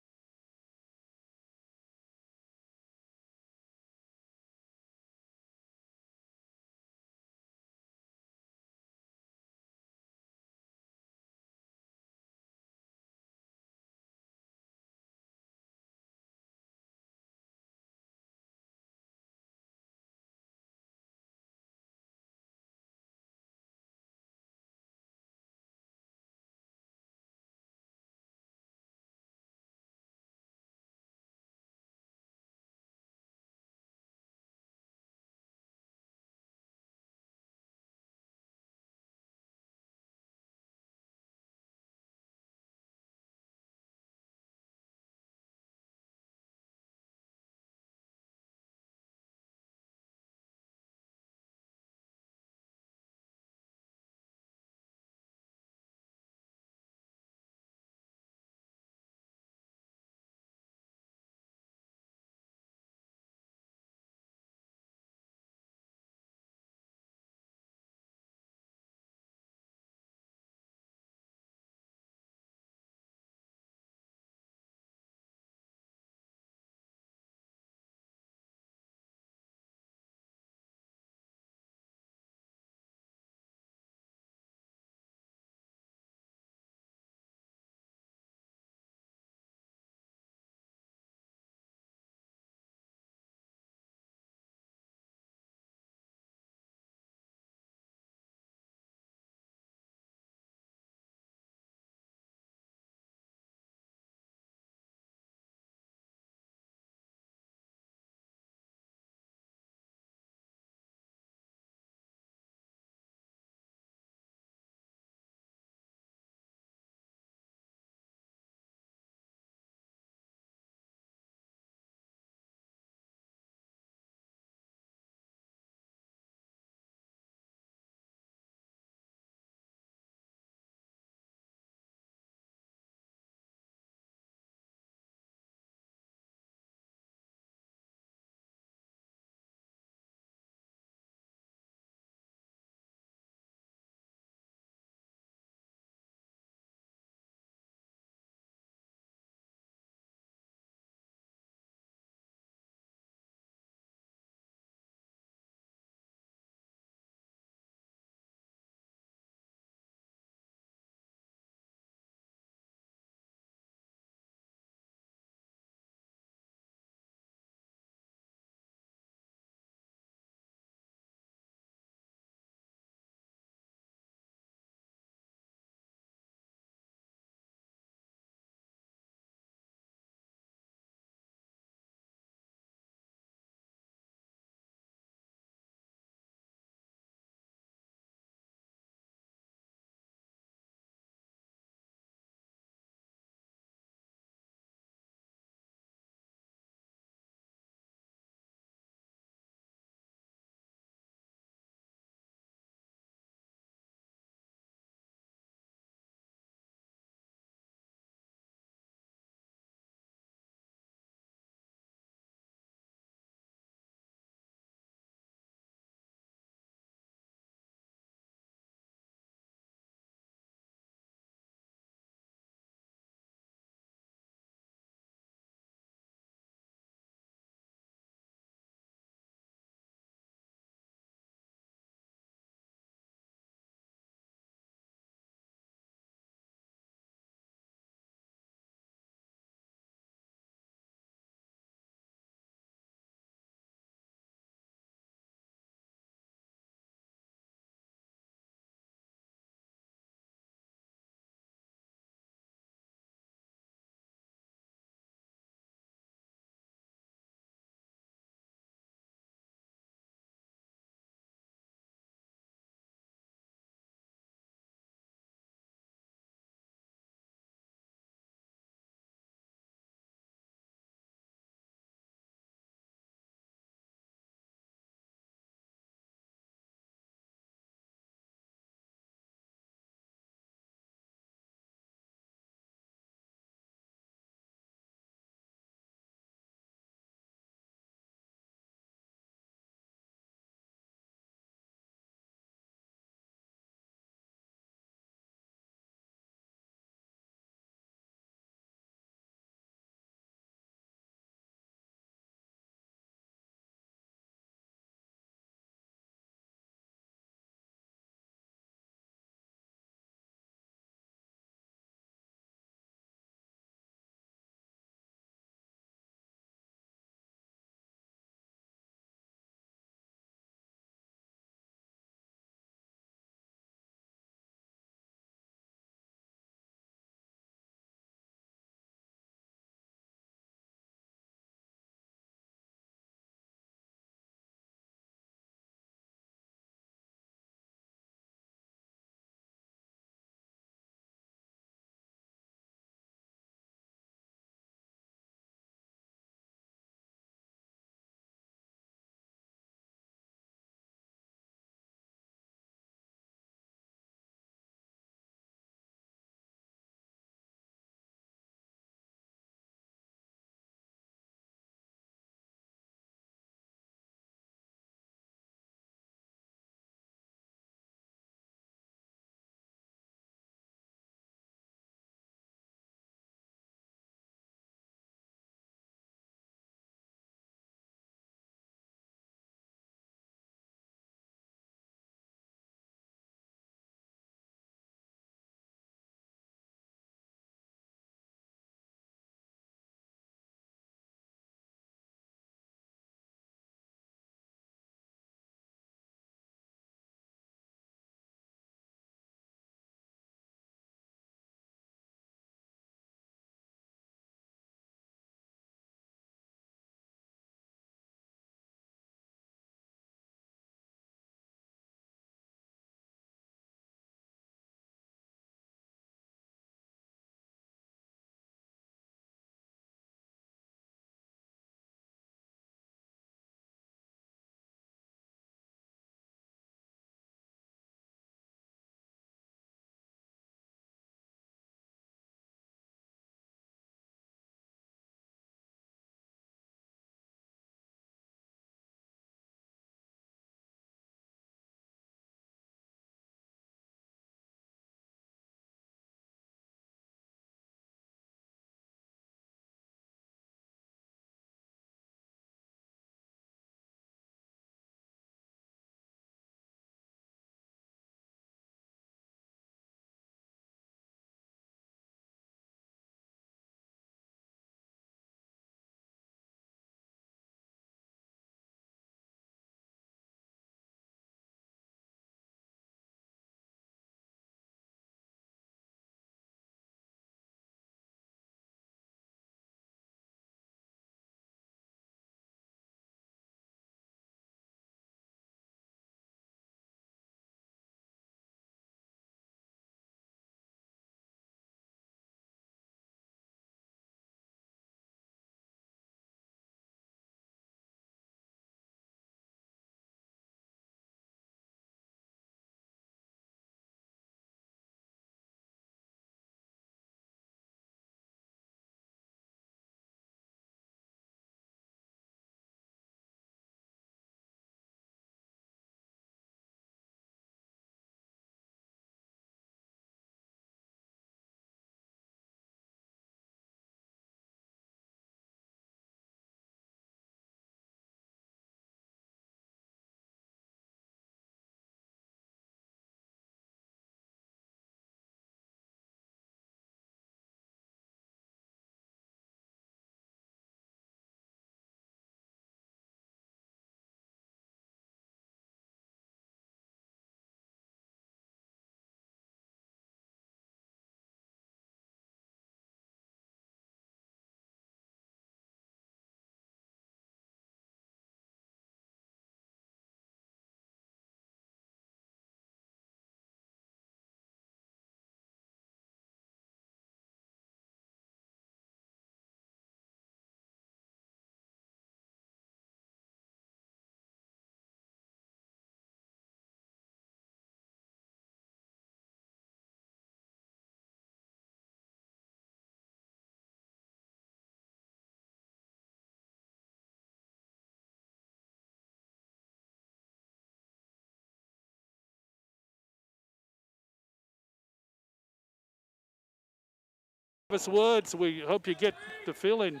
Travis Woods, we hope you get to feeling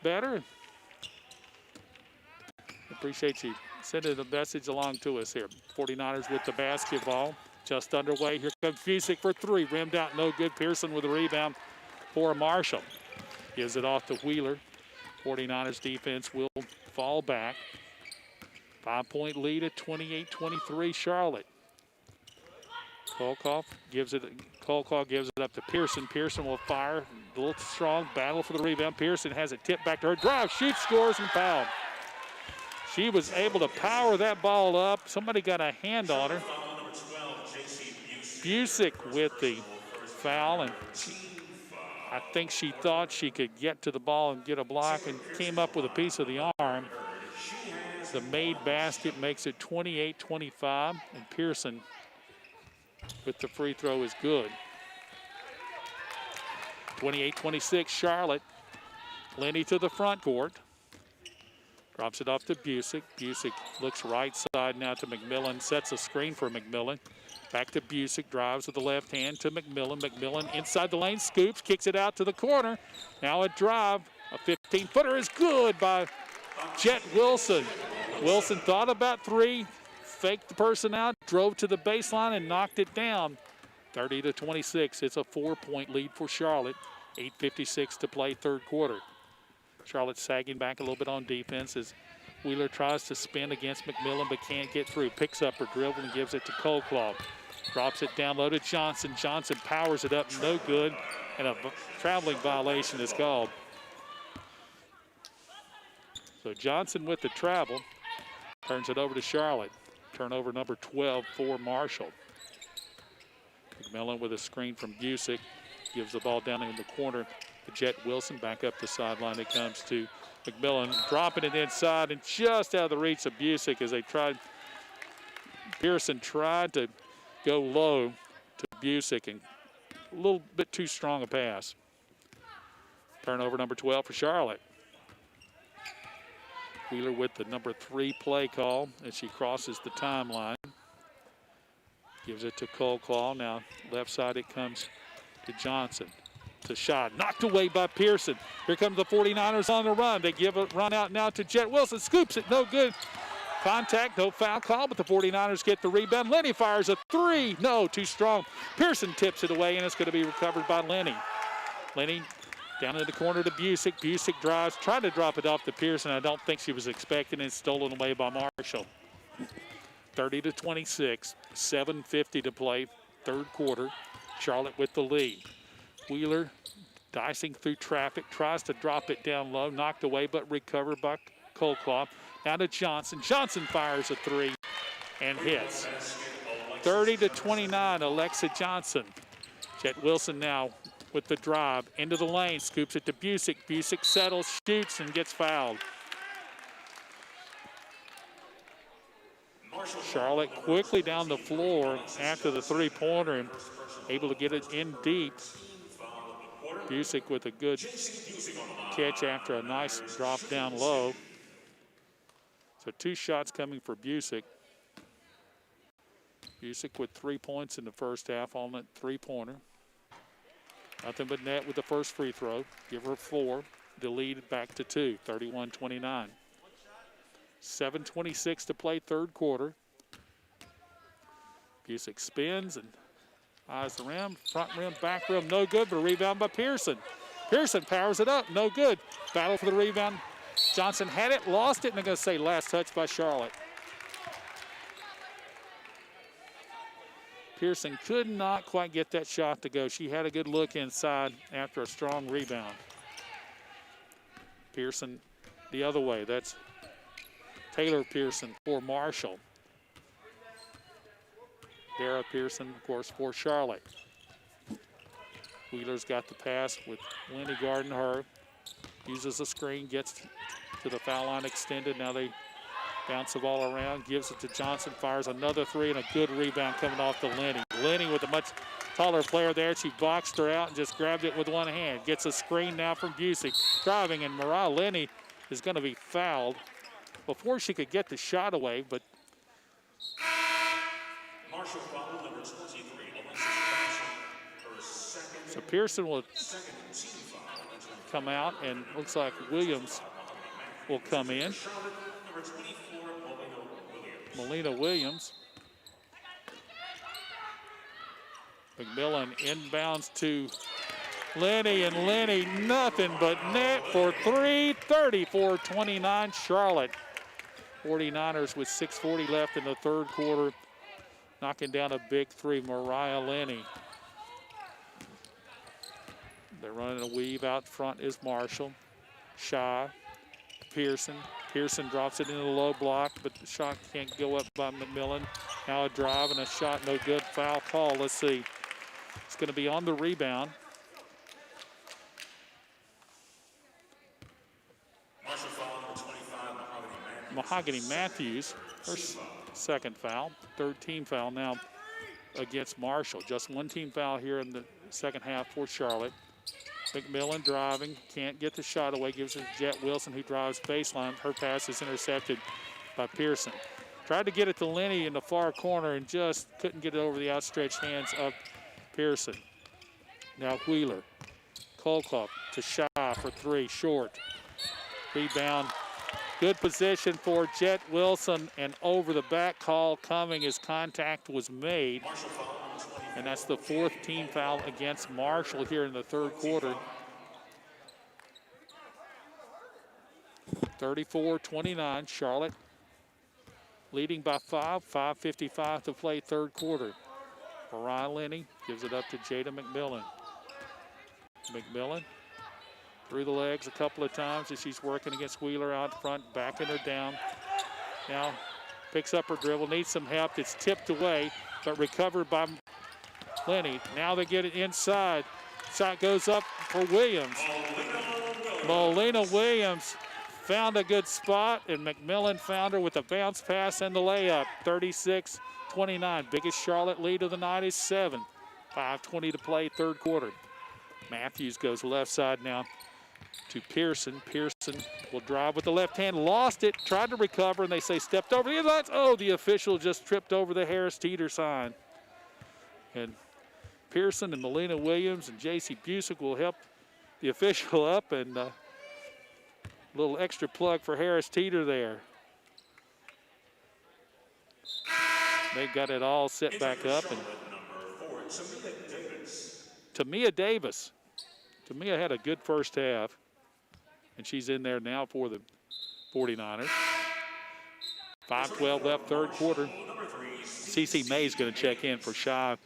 better. Appreciate you sending the message along to us here. 49ers with the basketball. Just underway. Here comes Busick for three. Rimmed out, no good. Pearson with a rebound for Marshall. Gives it off to Wheeler. 49ers defense will fall back. 5-point lead at 28-23 Charlotte. Kolkoff gives it up to Pearson. Pearson will fire. A little strong battle for the rebound. Pearson has it tipped back to her. Drive, shoots, scores, and foul. She was able to power that ball up. Somebody got a hand on her. Busick with the foul, and I think she thought she could get to the ball and get a block and came up with a piece of the arm. The made basket makes it 28-25, and Pearson with the free throw is good. 28-26 Charlotte. Lenny to the front court. Drops it off to Busick. Busick looks right side now to McMillan. Sets a screen for McMillan. Back to Busick. Drives with the left hand to McMillan. McMillan inside the lane. Scoops. Kicks it out to the corner. Now a drive. A 15-footer is good by Jet Wilson. Wilson thought about three. Faked the person out. Drove to the baseline and knocked it down. 30-26. It's a 4-point lead for Charlotte. 8:56 to play third quarter. Charlotte sagging back a little bit on defense as Wheeler tries to spin against McMillan but can't get through. Picks up her dribble and gives it to Coldclaw. Drops it down low to Johnson. Johnson powers it up, no good, and a traveling violation is called. So Johnson with the travel turns it over to Charlotte. Turnover number 12 for Marshall. McMillan with a screen from Busick. Gives the ball down in the corner to Jet Wilson. Back up the sideline it comes to McMillan. Dropping it inside and just out of the reach of Busick as they tried. Pearson tried to go low to Busick and a little bit too strong a pass. Turnover number 12 for Charlotte. Wheeler with the number 3 play call as she crosses the timeline. Gives it to Coldclaw. Now left side it comes to Johnson. To shot, knocked away by Pearson. Here comes the 49ers on the run. They give a run out now to Jet Wilson. Scoops it, no good. Contact, no foul call, but the 49ers get the rebound. Lenny fires a three. No, too strong. Pearson tips it away, and it's going to be recovered by Lenny. Lenny down in the corner to Busick. Busick drives, tried to drop it off to Pearson. I don't think she was expecting it. Stolen away by Marshall. 30-26, 7:50 to play, third quarter. Charlotte with the lead. Wheeler dicing through traffic, tries to drop it down low, knocked away, but recovered by Coldclaw. Now to Johnson. Johnson fires a three and hits. 30-29, Alexa Johnson. Jet Wilson now with the drive into the lane, scoops it to Busick. Busick settles, shoots, and gets fouled. Charlotte quickly down the floor after the three-pointer and able to get it in deep. Busick with a good catch after a nice drop down low. So 2 shots coming for Busick. Busick with 3 points in the first half on that three-pointer. Nothing but net with the first free throw. Give her 4. The lead back to 2, 31-29. 7:26 to play third quarter. Busick spins and eyes the rim, front rim, back rim, no good, but a rebound by Pearson. Pearson powers it up, no good. Battle for the rebound. Johnson had it, lost it, and I'm going to say last touch by Charlotte. Pearson could not quite get that shot to go. She had a good look inside after a strong rebound. Pearson the other way. That's Taylor Pearson for Marshall. Dara Pearson, of course, for Charlotte. Wheeler's got the pass with Lenny guarding her. Uses the screen, gets to the foul line extended. Now they bounce the ball around, gives it to Johnson, fires another three, and a good rebound coming off to Lenny. Lenny with a much taller player there. She boxed her out and just grabbed it with one hand. Gets a screen now from Busick. Driving, and Mariah Lenny is going to be fouled before she could get the shot away, but Marshall foul number 23, Alexis Johnson, her So Pearson will come out, and looks like Williams will come in. Melina Williams. McMillan inbounds to Lenny, and Lenny nothing but net for three, 34-29 Charlotte. 49ers with 6:40 left in the third quarter, knocking down a big three, Mariah Lenny. They're running a weave. Out front is Marshall. Shaw, Pearson. Pearson drops it in the low block, but the shot can't go up by McMillan. Now a drive and a shot, no good. Foul call. Let's see. It's going to be on the rebound. Mahogany Matthews, her second foul, third team foul now against Marshall. Just one team foul here in the second half for Charlotte. McMillan driving, can't get the shot away, gives it to Jet Wilson, who drives baseline. Her pass is intercepted by Pearson. Tried to get it to Lenny in the far corner and just couldn't get it over the outstretched hands of Pearson. Now Wheeler. Kolkoff to Shaw for three, short. Rebound. Good position for Jet Wilson, and over the back call coming as contact was made. And that's the fourth team foul against Marshall here in the third quarter. 34-29, Charlotte leading by 5:55 to play third quarter. Mariah Lenny gives it up to Jada McMillan. McMillan through the legs a couple of times as she's working against Wheeler out front, backing her down. Now picks up her dribble, needs some help. It's tipped away, but recovered by Lenny. Now they get it inside. Shot goes up for Williams. Molina Williams found a good spot, and McMillan found her with a bounce pass and the layup. 36-29. Biggest Charlotte lead of the night is 7. 5:20 to play, third quarter. Matthews goes left side now to Pearson. Pearson will drive with the left hand, lost it, tried to recover, and they say stepped over the inlets. Oh, the official just tripped over the Harris Teeter sign. And Pearson and Melina Williams and J.C. Busick will help the official up, and a little extra plug for Harris Teeter there. They got it all set back up. And Tamia Davis. Tamia had a good first half, and she's in there now for the 49ers. 5:12 left, third quarter. CeCe May's going to check in for Shaw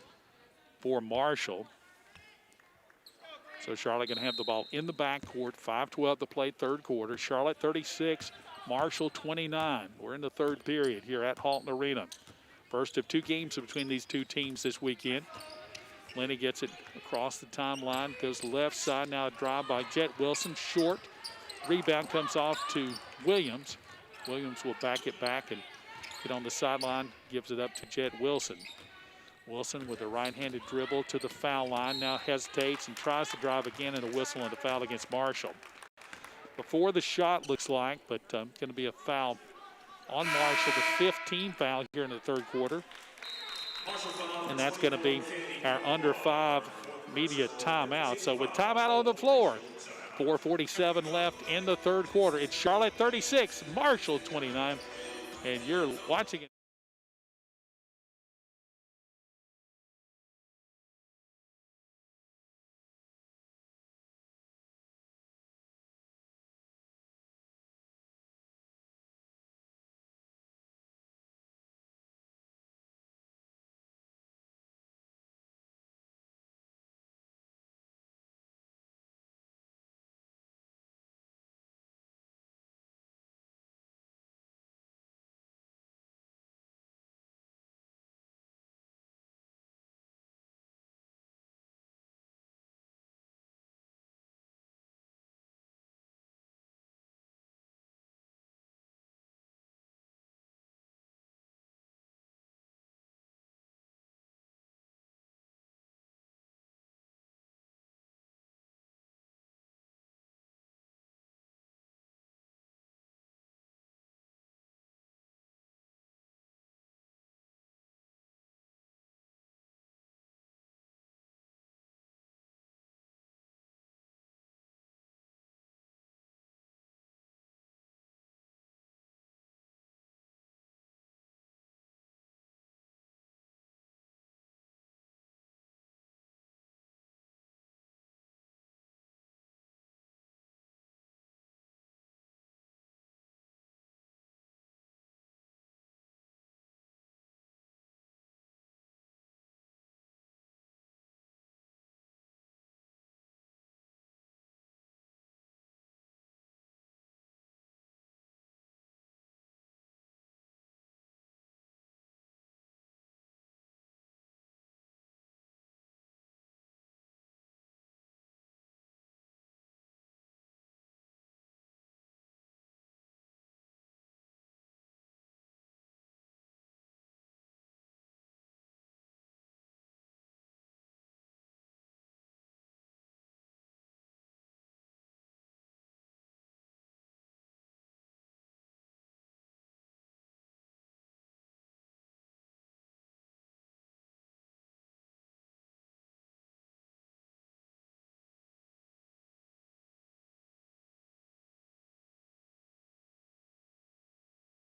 for Marshall. So Charlotte going to have the ball in the backcourt. 5:12 to play, third quarter. Charlotte 36, Marshall 29. We're in the third period here at Halton Arena. First of two games between these two teams this weekend. Lenny gets it across the timeline, goes left side. Now a drive by Jet Wilson, short. Rebound comes off to Williams. Williams will back it back and get on the sideline, gives it up to Jet Wilson. Wilson with a right-handed dribble to the foul line, now hesitates and tries to drive again, and a whistle and a foul against Marshall. Before the shot, looks like, but going to be a foul on Marshall, the 15th foul here in the third quarter. And that's going to be our under 5 media timeout. So with timeout on the floor, 4:47 left in the third quarter. It's Charlotte 36, Marshall 29, and you're watching it.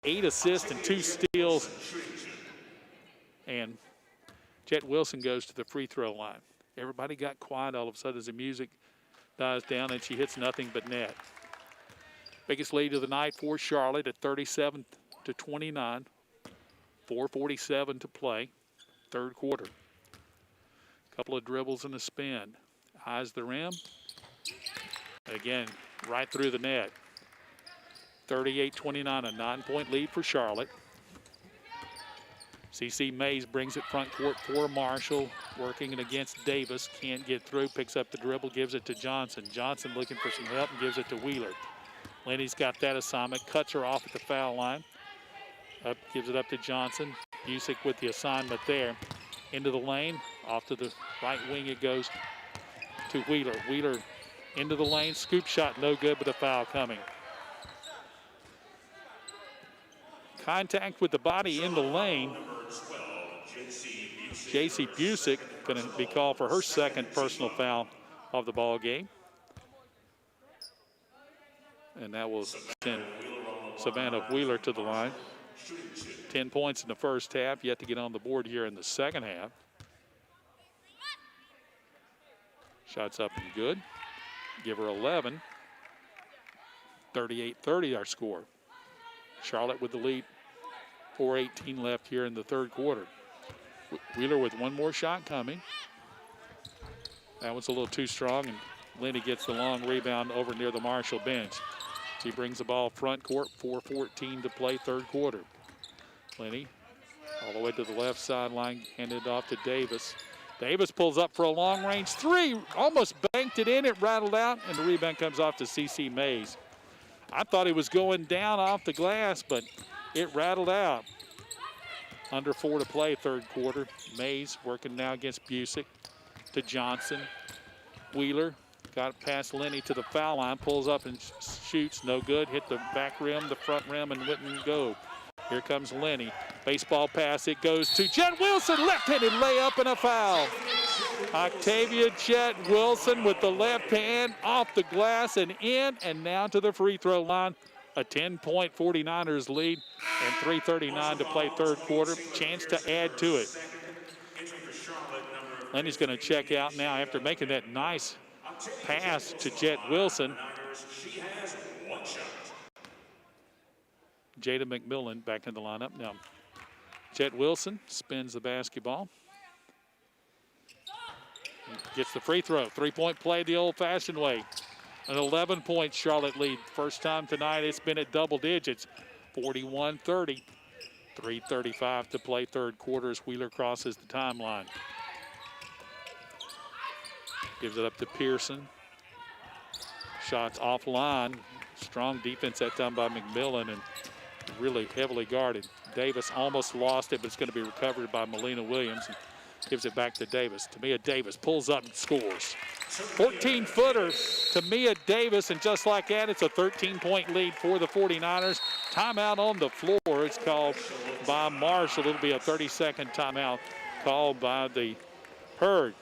8 assists and 2 steals. And Jet Wilson goes to the free throw line. Everybody got quiet all of a sudden as the music dies down and she hits nothing but net. Biggest lead of the night for Charlotte at 37-29. 4:47 to play, third quarter. Couple of dribbles and a spin. Eyes the rim. Again, right through the net. 38-29, a 9-point lead for Charlotte. CC Mays brings it front court for Marshall, working it against Davis. Can't get through, picks up the dribble, gives it to Johnson. Johnson looking for some help and gives it to Wheeler. Lenny's got that assignment, cuts her off at the foul line. Up, gives it up to Johnson. Busick with the assignment there. Into the lane, off to the right wing it goes to Wheeler. Wheeler into the lane, scoop shot no good, but a foul coming. Contact with the body in the lane. J.C. Busick going to be called for her second personal foul of the ball game. And that will send Savannah Wheeler to the line. 10 points in the first half, yet to get on the board here in the second half. Shots up and good. Give her 11. 38-30 our score. Charlotte with the lead. 4:18 left here in the third quarter. Wheeler with one more shot coming. That was a little too strong, and Lenny gets the long rebound over near the Marshall bench. She brings the ball front court, 4:14 to play, third quarter. Lenny all the way to the left sideline, handed off to Davis. Davis pulls up for a long-range three, almost banked it in, it rattled out, and the rebound comes off to CC Mays. I thought he was going down off the glass, but it rattled out. Under 4 to play, third quarter. Mays working now against Busick to Johnson. Wheeler got past Lenny to the foul line, pulls up and shoots, no good. Hit the back rim, the front rim, and wouldn't go. Here comes Lenny. Baseball pass, it goes to Jet Wilson, left-handed layup and a foul. Octavia Jet Wilson with the left hand off the glass and in, and now to the free throw line. A 10-point 49ers lead and 3:39 to play third quarter. Chance to add to it. Lenny's going to check out now after making that nice pass to Jet Wilson. Jada McMillan back in the lineup now. Jet Wilson spins the basketball. Gets the free throw. Three-point play the old-fashioned way. An 11-point Charlotte lead. First time tonight it's been at double digits. 41-30. 3:35 to play third quarter as Wheeler crosses the timeline. Gives it up to Pearson. Shots offline. Strong defense that time by McMillan and really heavily guarded. Davis almost lost it, but it's going to be recovered by Melina Williams. And gives it back to Davis. Tamia Davis pulls up and scores. 14-footer to Mia Davis, and just like that, it's a 13-point lead for the 49ers. Timeout on the floor. It's called by Marshall. It'll be a 30-second timeout called by the Herd.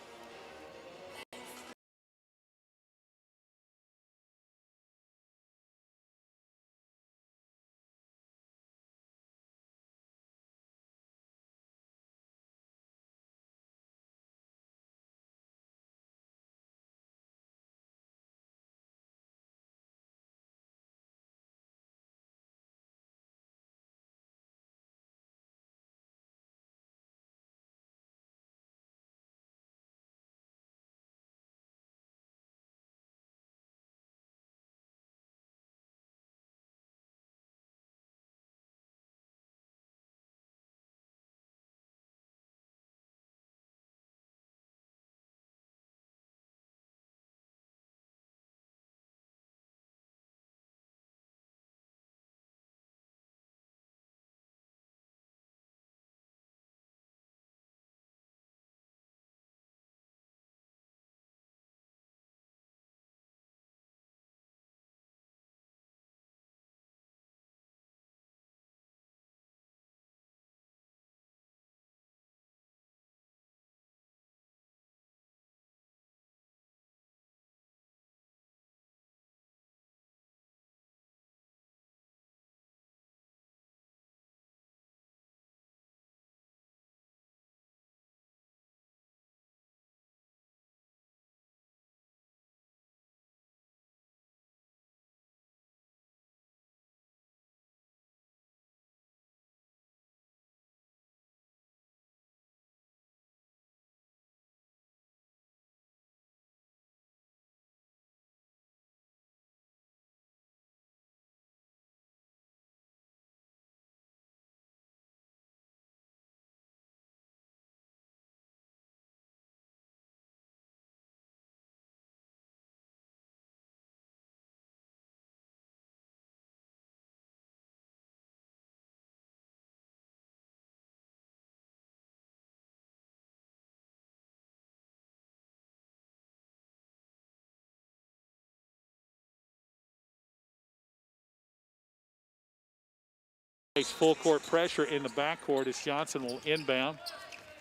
face full court pressure in the backcourt as Johnson will inbound.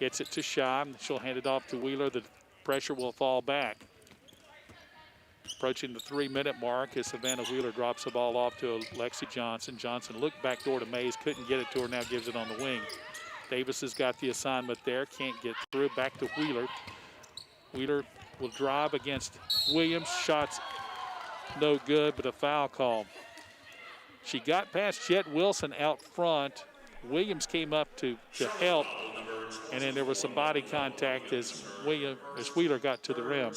Gets it to Shy. She'll hand it off to Wheeler. The pressure will fall back. Approaching the 3-minute mark as Savannah Wheeler drops the ball off to Lexi Johnson. Johnson looked back door to Mays, couldn't get it to her, now gives it on the wing. Davis has got the assignment there, can't get through. Back to Wheeler. Wheeler will drive against Williams. Shots no good, but a foul call. She got past Jet Wilson out front. Williams came up to help, and then there was some body contact as Wheeler got to the rim.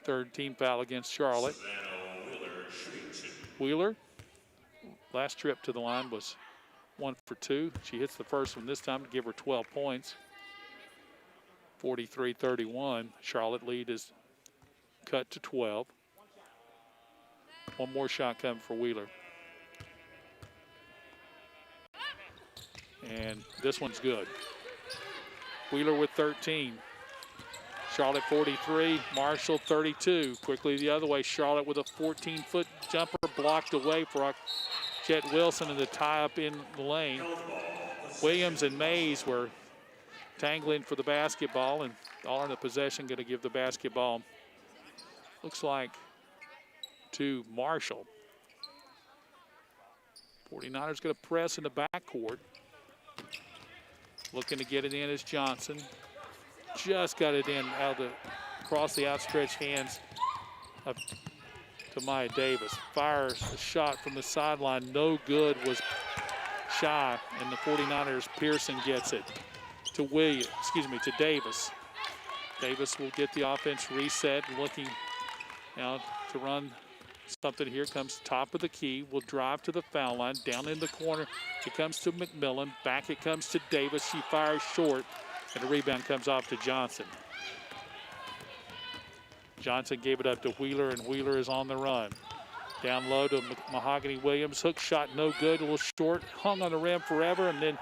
Third team foul against Charlotte. Wheeler, last trip to the line was 1 for 2. She hits the first one this time to give her 12 points. 43-31. Charlotte lead is cut to 12. One more shot coming for Wheeler. And this one's good. Wheeler with 13. Charlotte 43, Marshall 32. Quickly the other way, Charlotte with a 14-foot jumper blocked away for Jet Wilson and the tie up in the lane. Williams and Mays were tangling for the basketball, and all in the possession going to give the basketball, looks like, to Marshall. 49ers going to press in the backcourt. Looking to get it in is Johnson. Just got it in across the outstretched hands of Maya Davis. Fires a shot from the sideline. No good, was shy, and the 49ers, Pearson gets it to to Davis. Davis will get the offense reset, looking now to run something. Here comes top of the key, will drive to the foul line, down in the corner. It comes to McMillan, back it comes to Davis. She fires short, and the rebound comes off to Johnson. Johnson gave it up to Wheeler, and Wheeler is on the run. Down low to Mahogany Williams. Hook shot no good, a little short. Hung on the rim forever, and then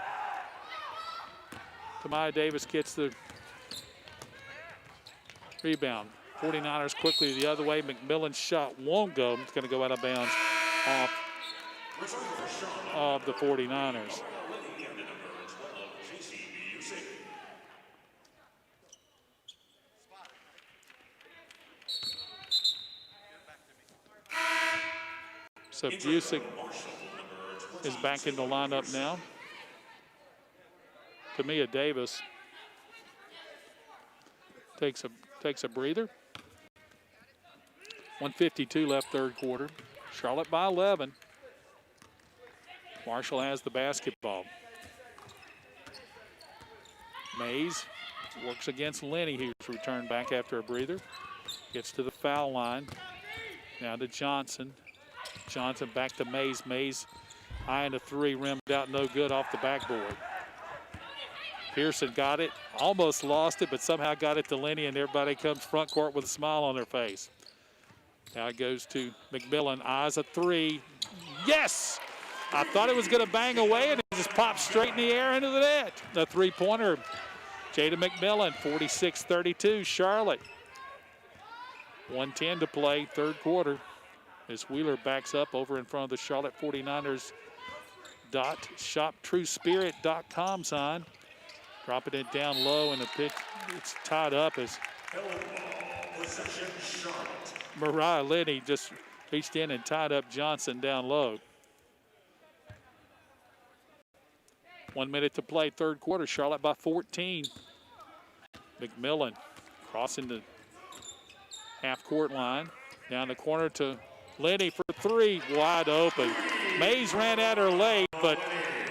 Tamaya Davis gets the rebound. 49ers quickly the other way. McMillan's shot won't go. It's going to go out of bounds off of the 49ers. So Busick is back in the lineup now. Tamia Davis takes a breather. 1:52 left third quarter. Charlotte by 11. Marshall has the basketball. Mays works against Lenny, who's returned back after a breather. Gets to the foul line. Now to Johnson. Johnson back to Mays. Mays high into 3, rimmed out, no good off the backboard. Pearson got it, almost lost it, but somehow got it to Lenny, and everybody comes front court with a smile on their face. Now it goes to McMillan, eyes a 3. Yes! I thought it was going to bang away, and it just popped straight in the air into the net. The three-pointer, Jada McMillan, 46-32, Charlotte. 1:10 to play, third quarter. As Wheeler backs up over in front of the Charlotte 49ers shoptruespirit.com sign. Dropping it down low, and the pitch, it's tied up as Mariah Lenny just reached in and tied up Johnson down low. 1 minute to play, third quarter. Charlotte by 14. McMillan crossing the half-court line. Down the corner to Lenny for 3, wide open. Mays ran at her late, but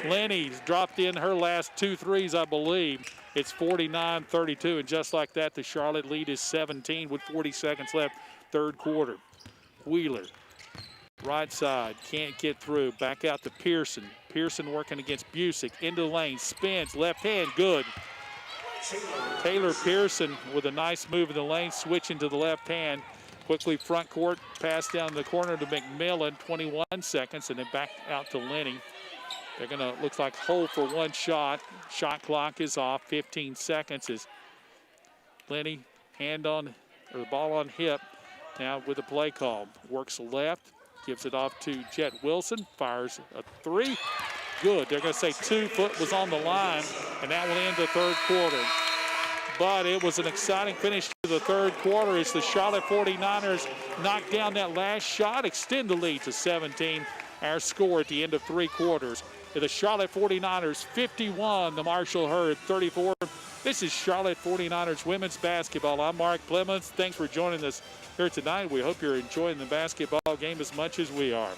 Lenny's dropped in her last 2 threes, I believe. It's 49-32, and just like that, the Charlotte lead is 17 with 40 seconds left, third quarter. Wheeler, right side, can't get through. Back out to Pearson. Pearson working against Busick, into the lane, spins, left hand, good. Taylor Pearson with a nice move in the lane, switching to the left hand. Quickly front court, pass down the corner to McMillan, 21 seconds, and then back out to Lenny. They're gonna, looks like, hold for one shot. Shot clock is off, 15 seconds as Lenny the ball on hip now with the play call. Works left, Gives it off to Jet Wilson. Fires a three. Good. They're going to say 2 foot was on the line, and that will end the third quarter. But it was an exciting finish to the third quarter as the Charlotte 49ers knocked down that last shot, extend the lead to 17. Our score at the end of 3 quarters. The Charlotte 49ers 51, the Marshall Herd 34. This is Charlotte 49ers women's basketball. I'm Mark Clemens. Thanks for joining us here tonight. We hope you're enjoying the basketball game as much as we are.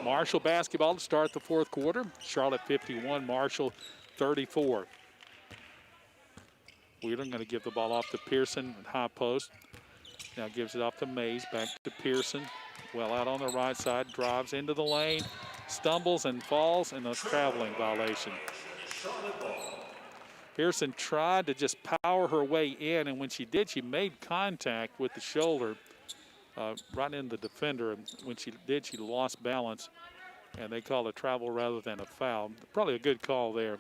Marshall basketball to start the fourth quarter. Charlotte 51, Marshall 34. Wheeler going to give the ball off to Pearson at high post. Now gives it off to Mays, back to Pearson. Well out on the right side, drives into the lane, stumbles and falls, and a traveling violation. Pearson tried to just power her way in, and when she did, she made contact with the shoulder right in the defender. And when she did, she lost balance, and they called a travel rather than a foul. Probably a good call there.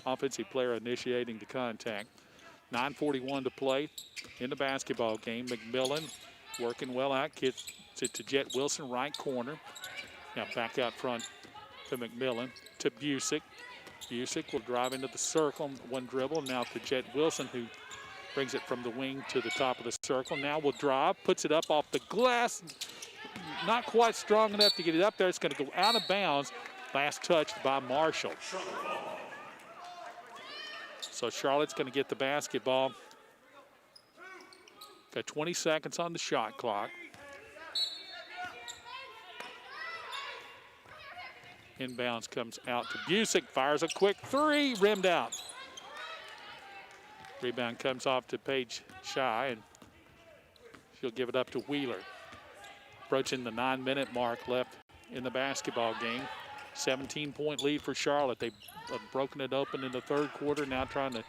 Offensive player initiating the contact. 9:41 to play in the basketball game. McMillan working well out, gets it to Jet Wilson, right corner. Now back out front to McMillan, to Busick. Busick will drive into the circle, one dribble. Now to Jet Wilson, who brings it from the wing to the top of the circle. Now will drive, puts it up off the glass. Not quite strong enough to get it up there. It's going to go out of bounds. Last touched by Marshall. So Charlotte's going to get the basketball. Got 20 seconds on the shot clock. Inbounds comes out to Busick, fires a quick three, rimmed out. Rebound comes off to Paige Shy, and she'll give it up to Wheeler. Approaching the 9-minute mark left in the basketball game. 17-point lead for Charlotte. They've broken it open in the third quarter, now trying to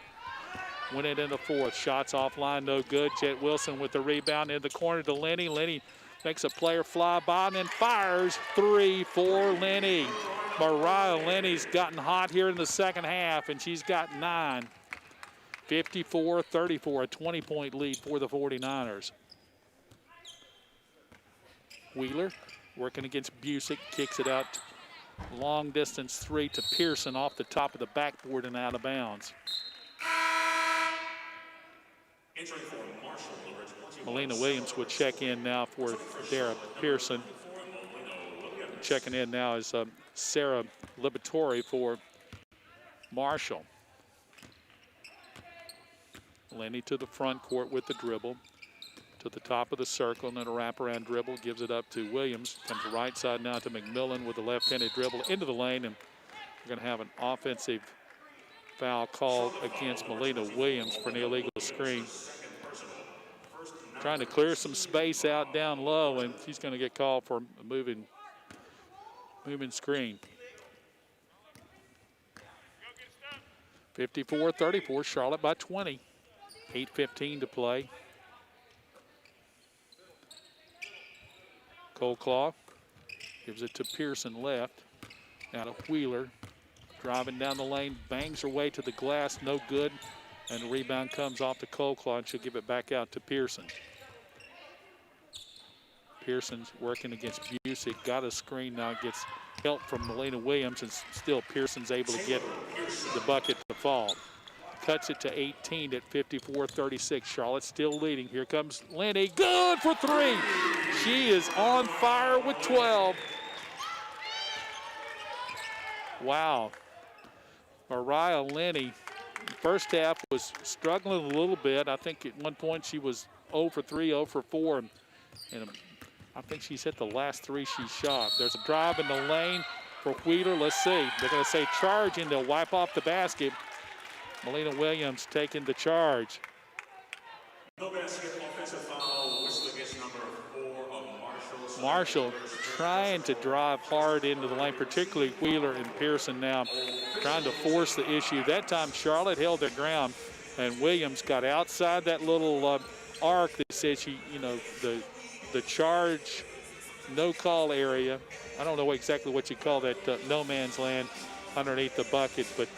win it in the fourth. Shots offline, no good. Jet Wilson with the rebound in the corner to Lenny. Lenny makes a player fly by and then fires three for Lenny. Mariah Lenny's gotten hot here in the second half, and she's got 9. 54-34, a 20-point lead for the 49ers. Wheeler working against Busick, kicks it out Long distance three to Pearson off the top of the backboard and out of bounds. Melina Williams will check in now for Dara Pearson. Checking in now is Sarah Liberatore for Marshall. Lenny to the front court with the dribble. To the top of the circle, and then a wraparound dribble. Gives it up to Williams. Comes to the right side now to McMillan with the left-handed dribble into the lane. And we're going to have an offensive foul called against Melina Williams for an illegal screen. Trying to clear some space out down low, and she's going to get called for a moving screen. 54-34, Charlotte by 20. 8:15 to play. Coleclaw gives it to Pearson left. Now to Wheeler. Driving down the lane, bangs her way to the glass, no good. And the rebound comes off to Coleclaw, and she'll give it back out to Pearson. Pearson's working against Busick. Got a screen now, gets help from Melina Williams, and still Pearson's able to get the bucket to fall. Cuts it to 18 at 54-36. Charlotte still leading. Here comes Lenny. Good for three. She is on fire with 12. Wow. Mariah Lenny, first half was struggling a little bit. I think at one point she was 0 for 3, 0 for 4. And I think she's hit the last three she shot. There's a drive in the lane for Wheeler. Let's see. They're going to say charging. They'll wipe off the basket. Melina Williams taking the charge. No basket, offensive foul, whistle against number 4 of Marshall. Marshall trying to drive hard into the lane, particularly Wheeler and Pearson now trying to force the issue. That time Charlotte held their ground, and Williams got outside that little arc that says the charge no call area. I don't know exactly what you call that no man's land underneath the bucket, but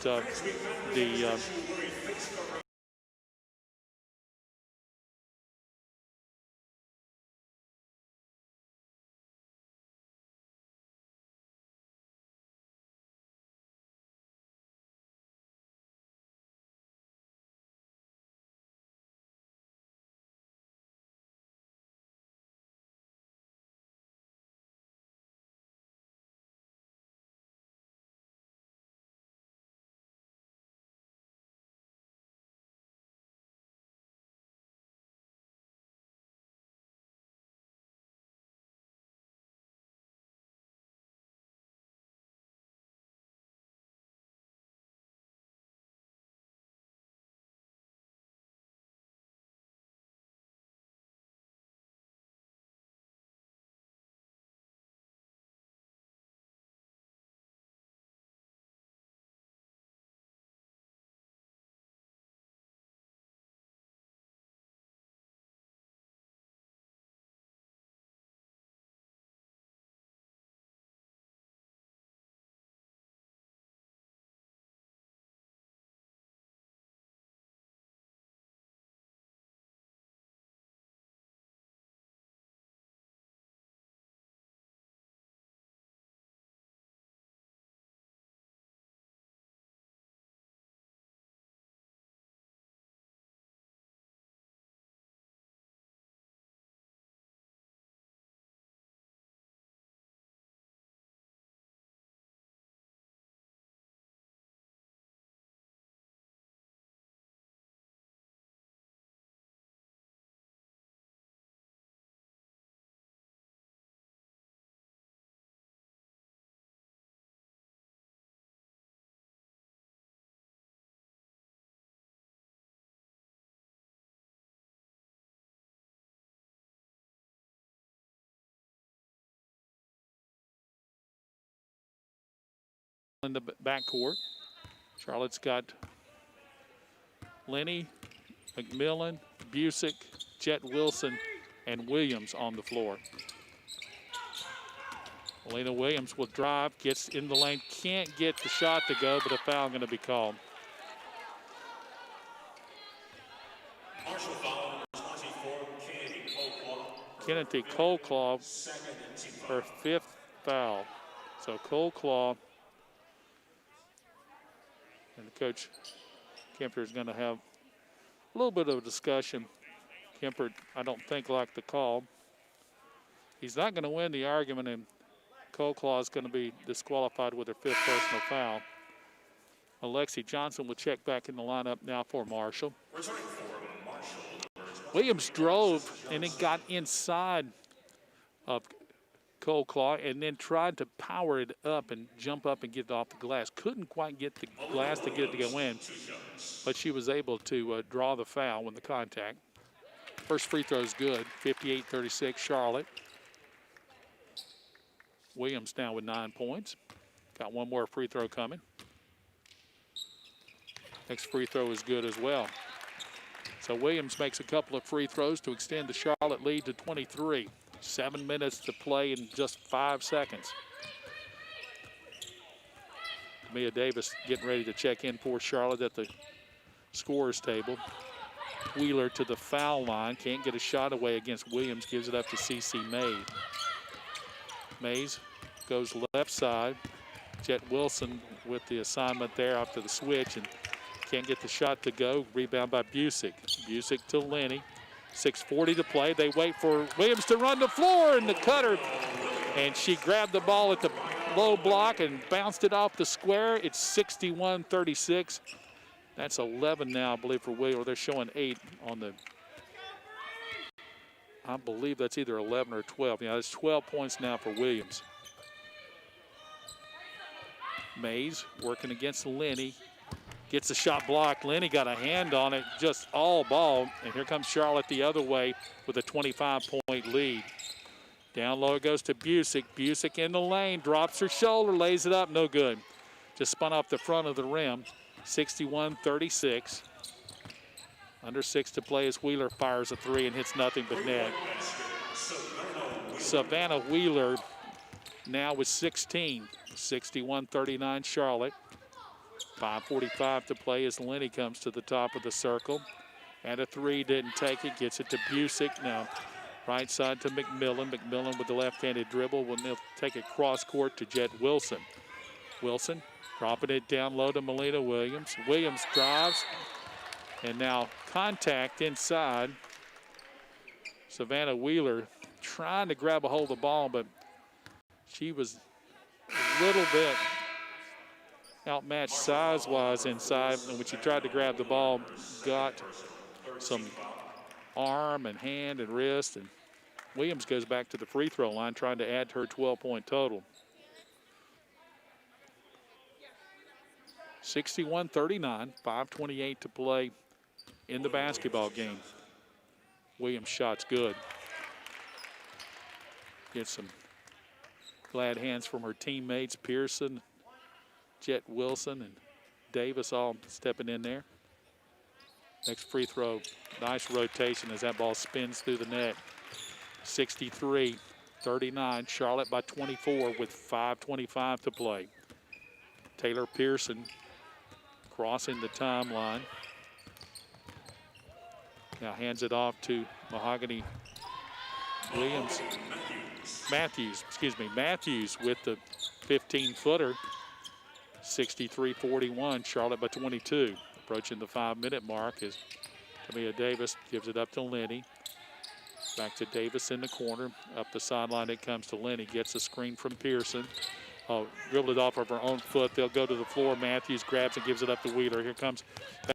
in the backcourt. Charlotte's got Lenny, McMillan, Busick, Jet Wilson, and Williams on the floor. Melina Williams will drive, gets in the lane, can't get the shot to go, but a foul going to be called. Marshall foul, 24, Kennedy Coleclaw. Kennedy Coleclaw, her fifth foul. So Cole Claw and Coach Kemper is going to have a little bit of a discussion. Kemper, I don't think, liked the call. He's not going to win the argument, and Cole Claw is going to be disqualified with her 5th personal foul. Alexi Johnson will check back in the lineup now for Marshall. Williams drove and then got inside of Cole Claw and then tried to power it up and jump up and get it off the glass. Couldn't quite get the glass to get it to go in, but she was able to draw the foul when the contact. First free throw is good, 58-36 Charlotte. Williams now with 9 points. Got one more free throw coming. Next free throw is good as well. So Williams makes a couple of free throws to extend the Charlotte lead to 23. 7 minutes to play in just 5 seconds. Mia Davis getting ready to check in for Charlotte at the scorer's table. Wheeler to the foul line. Can't get a shot away against Williams. Gives it up to CeCe Mays. Mays goes left side. Jet Wilson with the assignment there after the switch and can't get the shot to go. Rebound by Busick. Busick to Lenny. 6:40 to play. They wait for Williams to run the floor and the cutter. And she grabbed the ball at the low block and bounced it off the square. It's 61-36. That's 11 now, I believe, for Williams. They're showing 8 on the, I believe that's either 11 or 12. Yeah, it's 12 points now for Williams. Mays working against Lenny. Gets the shot blocked. Lenny got a hand on it, just all ball. And here comes Charlotte the other way with a 25-point lead. Down low it goes to Busick. Busick in the lane, drops her shoulder, lays it up, no good. Just spun off the front of the rim. 61-36. Under 6 to play as Wheeler fires a 3 and hits nothing but net. Savannah Wheeler now with 16. 61-39 Charlotte. 5:45 to play as Lenny comes to the top of the circle. And a 3, didn't take it, gets it to Busick. Now right side to McMillan. McMillan with the left-handed dribble will take it cross court to Jet Wilson. Wilson dropping it down low to Melina Williams. Williams drives, and now contact inside. Savannah Wheeler trying to grab a hold of the ball, but she was a little bit outmatched size-wise inside, and when she tried to grab the ball, got some arm and hand and wrist, and Williams goes back to the free throw line trying to add to her 12-point total. 61-39, 5:28 to play in the basketball game. Williams' shot's good. Gets some glad hands from her teammates, Pearson, Jet Wilson, and Davis all stepping in there. Next free throw, nice rotation as that ball spins through the net. 63-39, Charlotte by 24 with 5:25 to play. Taylor Pearson crossing the timeline. Now hands it off to Mahogany Williams. Matthews with the 15-footer. 63-41, Charlotte by 22. Approaching the 5-minute mark as Tamia Davis gives it up to Lenny. Back to Davis in the corner. Up the sideline it comes to Lenny. Gets a screen from Pearson. Dribbled it off of her own foot. They'll go to the floor. Matthews grabs and gives it up to Wheeler. Here comes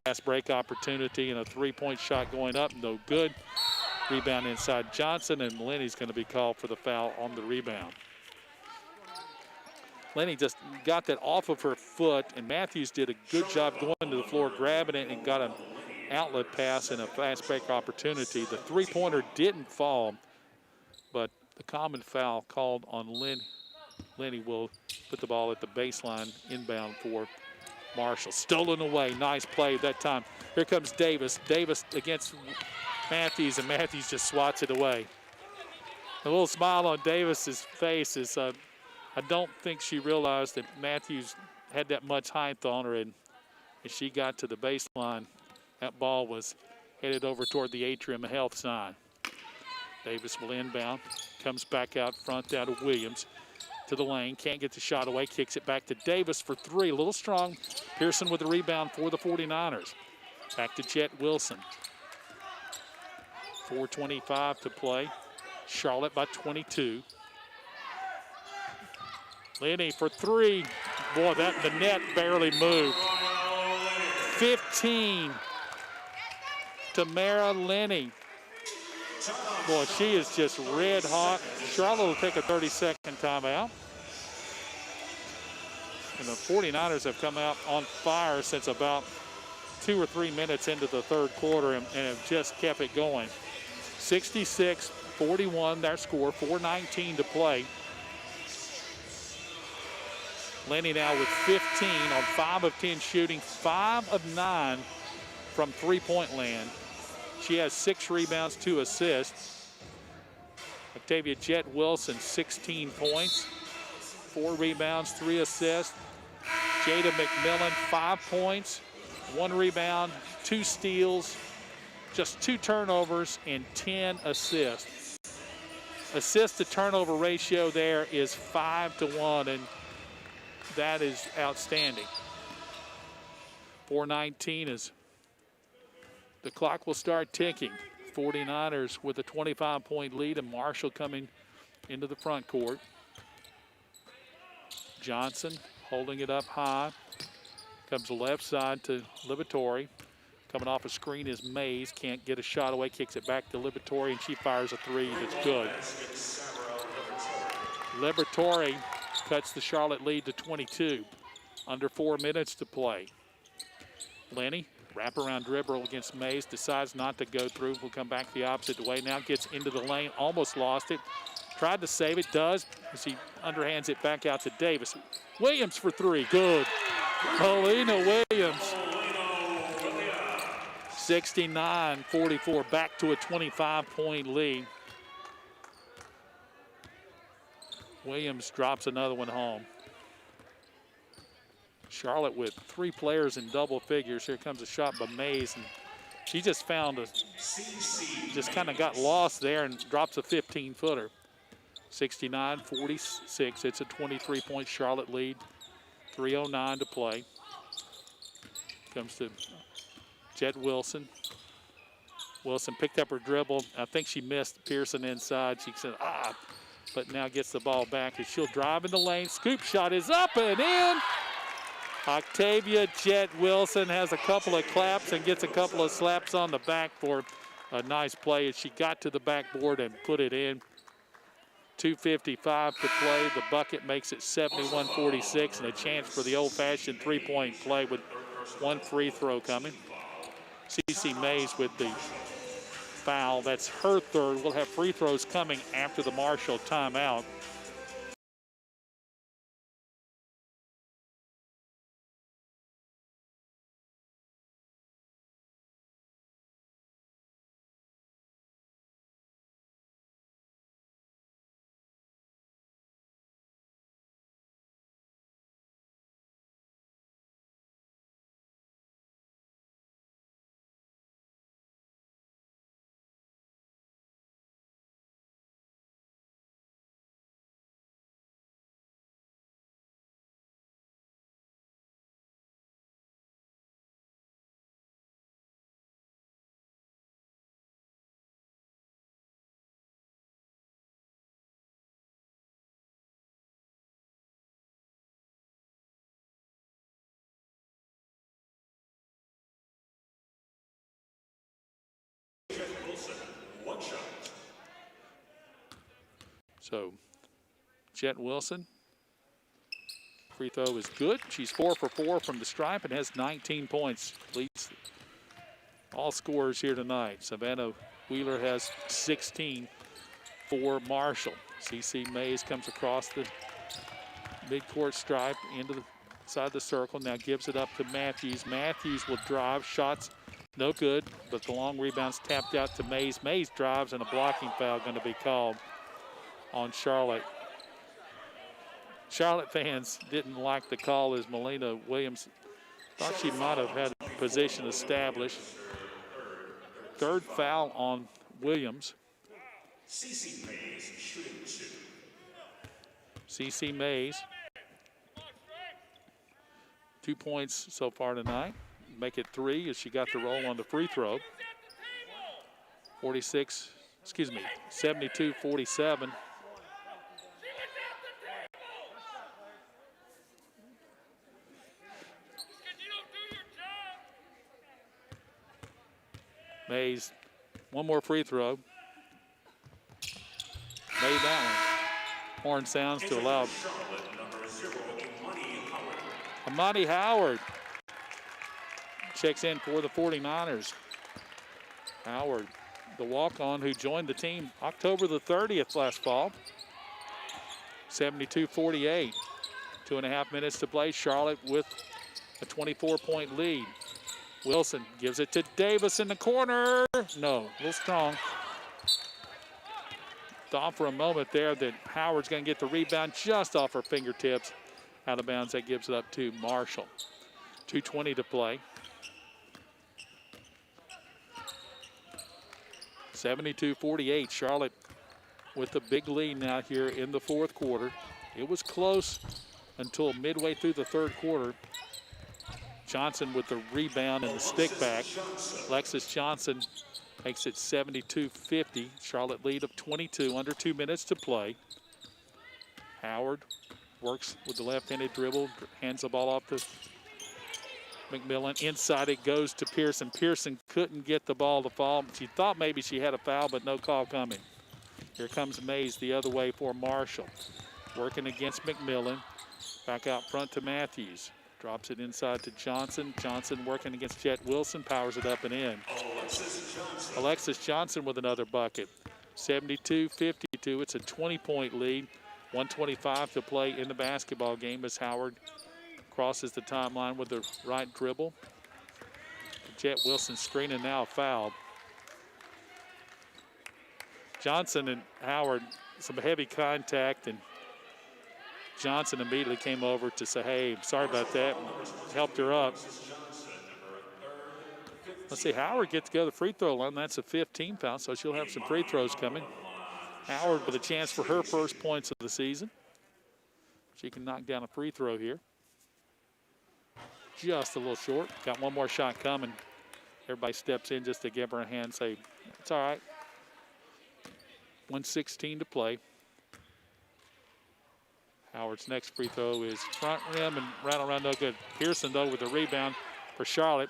fast break opportunity and a 3-point shot going up. No good. Rebound inside Johnson, and Lenny's going to be called for the foul on the rebound. Lenny just got that off of her foot, and Matthews did a good job going to the floor, grabbing it, and got an outlet pass and a fast break opportunity. The three-pointer didn't fall, but the common foul called on Lenny. Lenny will put the ball at the baseline inbound for Marshall. Stolen away. Nice play that time. Here comes Davis. Davis against Matthews, and Matthews just swats it away. A little smile on Davis's face is I don't think she realized that Matthews had that much height on her, and as she got to the baseline, that ball was headed over toward the Atrium Health sign. Davis will inbound, comes back out front down to Williams. to the lane, can't get the shot away, kicks it back to Davis for three. A little strong. Pearson with the rebound for the 49ers. Back to Jet Wilson. 4:25 to play. Charlotte by 22. Lenny for three. Boy, the net barely moved. 15 to Mara Lenny. Boy, she is just red hot. Charlotte will take a 30-second timeout. And the 49ers have come out on fire since about 2 or 3 minutes into the third quarter and have just kept it going. 66-41, their score, 4:19 to play. Lenny now with 15 on 5 of 10 shooting, 5 of 9 from three-point land. She has 6 rebounds, 2 assists. Octavia Jet Wilson, 16 points, 4 rebounds, 3 assists. Jada McMillan, 5 points, 1 rebound, 2 steals, just 2 turnovers, and 10 assists. Assist to turnover ratio there is 5-1, and that is outstanding. 4:19 is the clock will start ticking. 49ers with a 25-point lead, and Marshall coming into the front court. Johnson holding it up high. Comes left side to Liberatore. Coming off a screen is Mays. Can't get a shot away. Kicks it back to Liberatore, and she fires a three that's good. Liberatore cuts the Charlotte lead to 22. Under 4 minutes to play. Lenny, wraparound dribble against Mays, decides not to go through. Will come back the opposite way. Now gets into the lane, almost lost it. Tried to save it, does, as he underhands it back out to Davis. Williams for three, good. Paulina Williams. 69-44, back to a 25-point lead. Williams drops another one home. Charlotte with 3 players in double figures. Here comes a shot by Mays, and she just found just kind of got lost there and drops a 15-footer. 69-46. It's a 23-point Charlotte lead. 3:09 to play. Comes to Jet Wilson. Wilson picked up her dribble. I think she missed Pearson inside. She said, but now gets the ball back, and she'll drive in the lane. Scoop shot is up and in. Octavia Jet Wilson has a couple of claps and gets a couple of slaps on the back for a nice play as she got to the backboard and put it in. 2:55 to play. The bucket makes it 71-46, and a chance for the old-fashioned three-point play with 1 free throw coming. CeCe Mays with the foul. That's her third. We'll have free throws coming after the Marshall timeout. So, Jet Wilson, free throw is good. She's 4 for 4 from the stripe and has 19 points. Leads all scorers here tonight. Savannah Wheeler has 16 for Marshall. CeCe Mays comes across the midcourt stripe into the side of the circle. Now gives it up to Matthews. Matthews will drive. Shots no good, but the long rebound's tapped out to Mays. Mays drives, and a blocking foul going to be called on Charlotte. Charlotte fans didn't like the call as Melina Williams thought she might have had position established. Third foul on Williams. CC Mays. 2 points so far tonight. Make it 3 as she got the roll on the free throw. 72-47. Mays, one more free throw. Made that one. Horn sounds to allow Amani Howard checks in for the 49ers. Howard, the walk-on who joined the team October the 30th last fall. 72-48. 2.5 minutes to play. Charlotte with a 24-point lead. Wilson gives it to Davis in the corner. No, a little strong. Thought for a moment there that Howard's going to get the rebound just off her fingertips. Out of bounds, that gives it up to Marshall. 2:20 to play. 72-48. Charlotte with a big lead now here in the fourth quarter. It was close until midway through the third quarter. Johnson with the rebound and the stick back. Alexis Johnson makes it 72-50. Charlotte lead of 22, under 2 minutes to play. Howard works with the left-handed dribble, hands the ball off to McMillan. Inside it goes to Pearson. Pearson couldn't get the ball to fall. She thought maybe she had a foul, but no call coming. Here comes Mays the other way for Marshall. Working against McMillan. Back out front to Matthews. Drops it inside to Johnson. Johnson working against Jet Wilson. Powers it up and in. Alexis Johnson with another bucket. 72-52. It's a 20-point lead. 1:25 to play in the basketball game as Howard crosses the timeline with the right dribble. Jet Wilson screen and now fouled. Johnson and Howard, some heavy contact, and Johnson immediately came over to say, hey, sorry about that, and helped her up. Let's see, Howard gets to go to the free throw line. That's a 15 foul, so she'll have some free throws coming. Howard with a chance for her first points of the season. She can knock down a free throw here. Just a little short. Got one more shot coming. Everybody steps in just to give her a hand, say, it's all right. 1:16 to play. Howard's next free throw is front rim and right around no good. Pearson, though, with the rebound for Charlotte.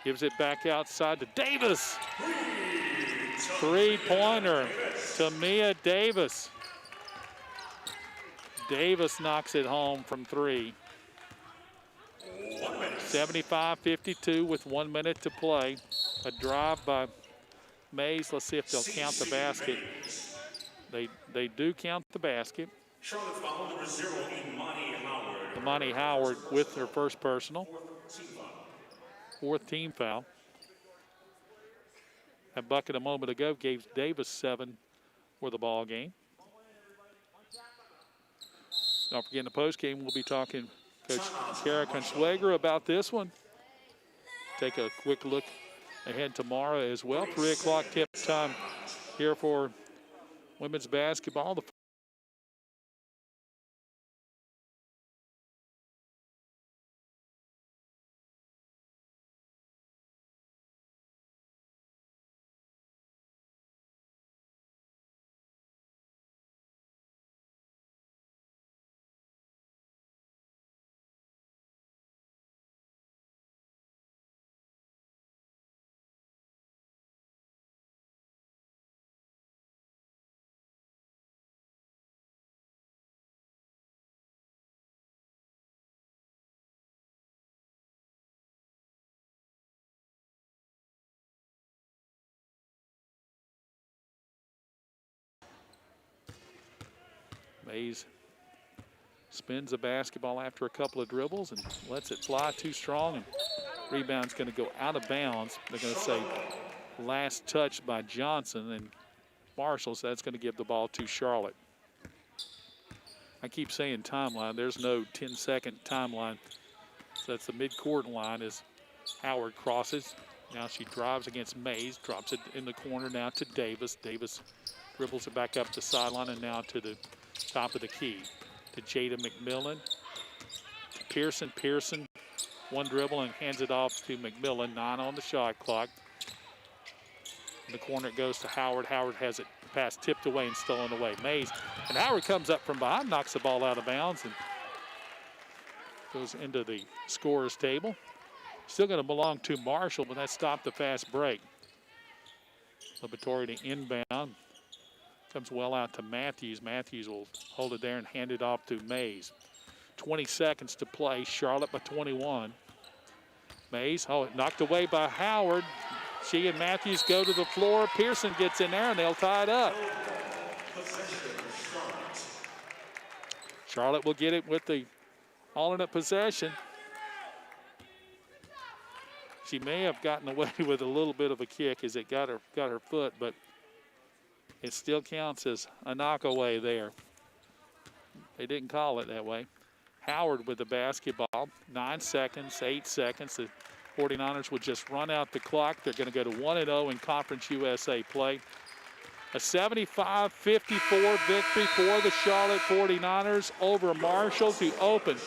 Gives it back outside to Davis. Three-pointer to Mia Davis. Davis knocks it home from three. 75-52 with 1 minute to play. A drive by Mays. Let's see if they'll count the basket. They do count the basket. Imani Howard with her first personal. Fourth team foul. That bucket a moment ago gave Davis 7 for the ball game. Don't forget in the post game we'll be talking Coach Kara Consuegra about this one. Take a quick look ahead tomorrow as well. 3 o'clock tip time here for women's basketball. Mays spins the basketball after a couple of dribbles and lets it fly too strong, and rebound's going to go out of bounds. They're going to say last touch by Johnson, and Marshall, so that's going to give the ball to Charlotte. I keep saying timeline. There's no 10-second timeline. So that's the midcourt line as Howard crosses. Now she drives against Mays, drops it in the corner now to Davis. Davis dribbles it back up the sideline and now to the top of the key. to Jada McMillan. Pearson, one dribble and hands it off to McMillan. 9 on the shot clock. In the corner it goes to Howard. Howard has it pass tipped away and stolen away. Mays, and Howard comes up from behind, knocks the ball out of bounds and goes into the scorer's table. Still going to belong to Marshall, but that stopped the fast break. Liberatore to inbound. Comes well out to Matthews. Matthews will hold it there and hand it off to Mays. 20 seconds to play. Charlotte by 21. Mays, knocked away by Howard. She and Matthews go to the floor. Pearson gets in there and they'll tie it up. Charlotte will get it with the alternate possession. She may have gotten away with a little bit of a kick as it got her foot, but it still counts as a knockaway there. They didn't call it that way. Howard with the basketball. 9 seconds, 8 seconds. The 49ers would just run out the clock. They're going to go to 1-0 in Conference USA play. A 75-54 victory for the Charlotte 49ers over Marshall to open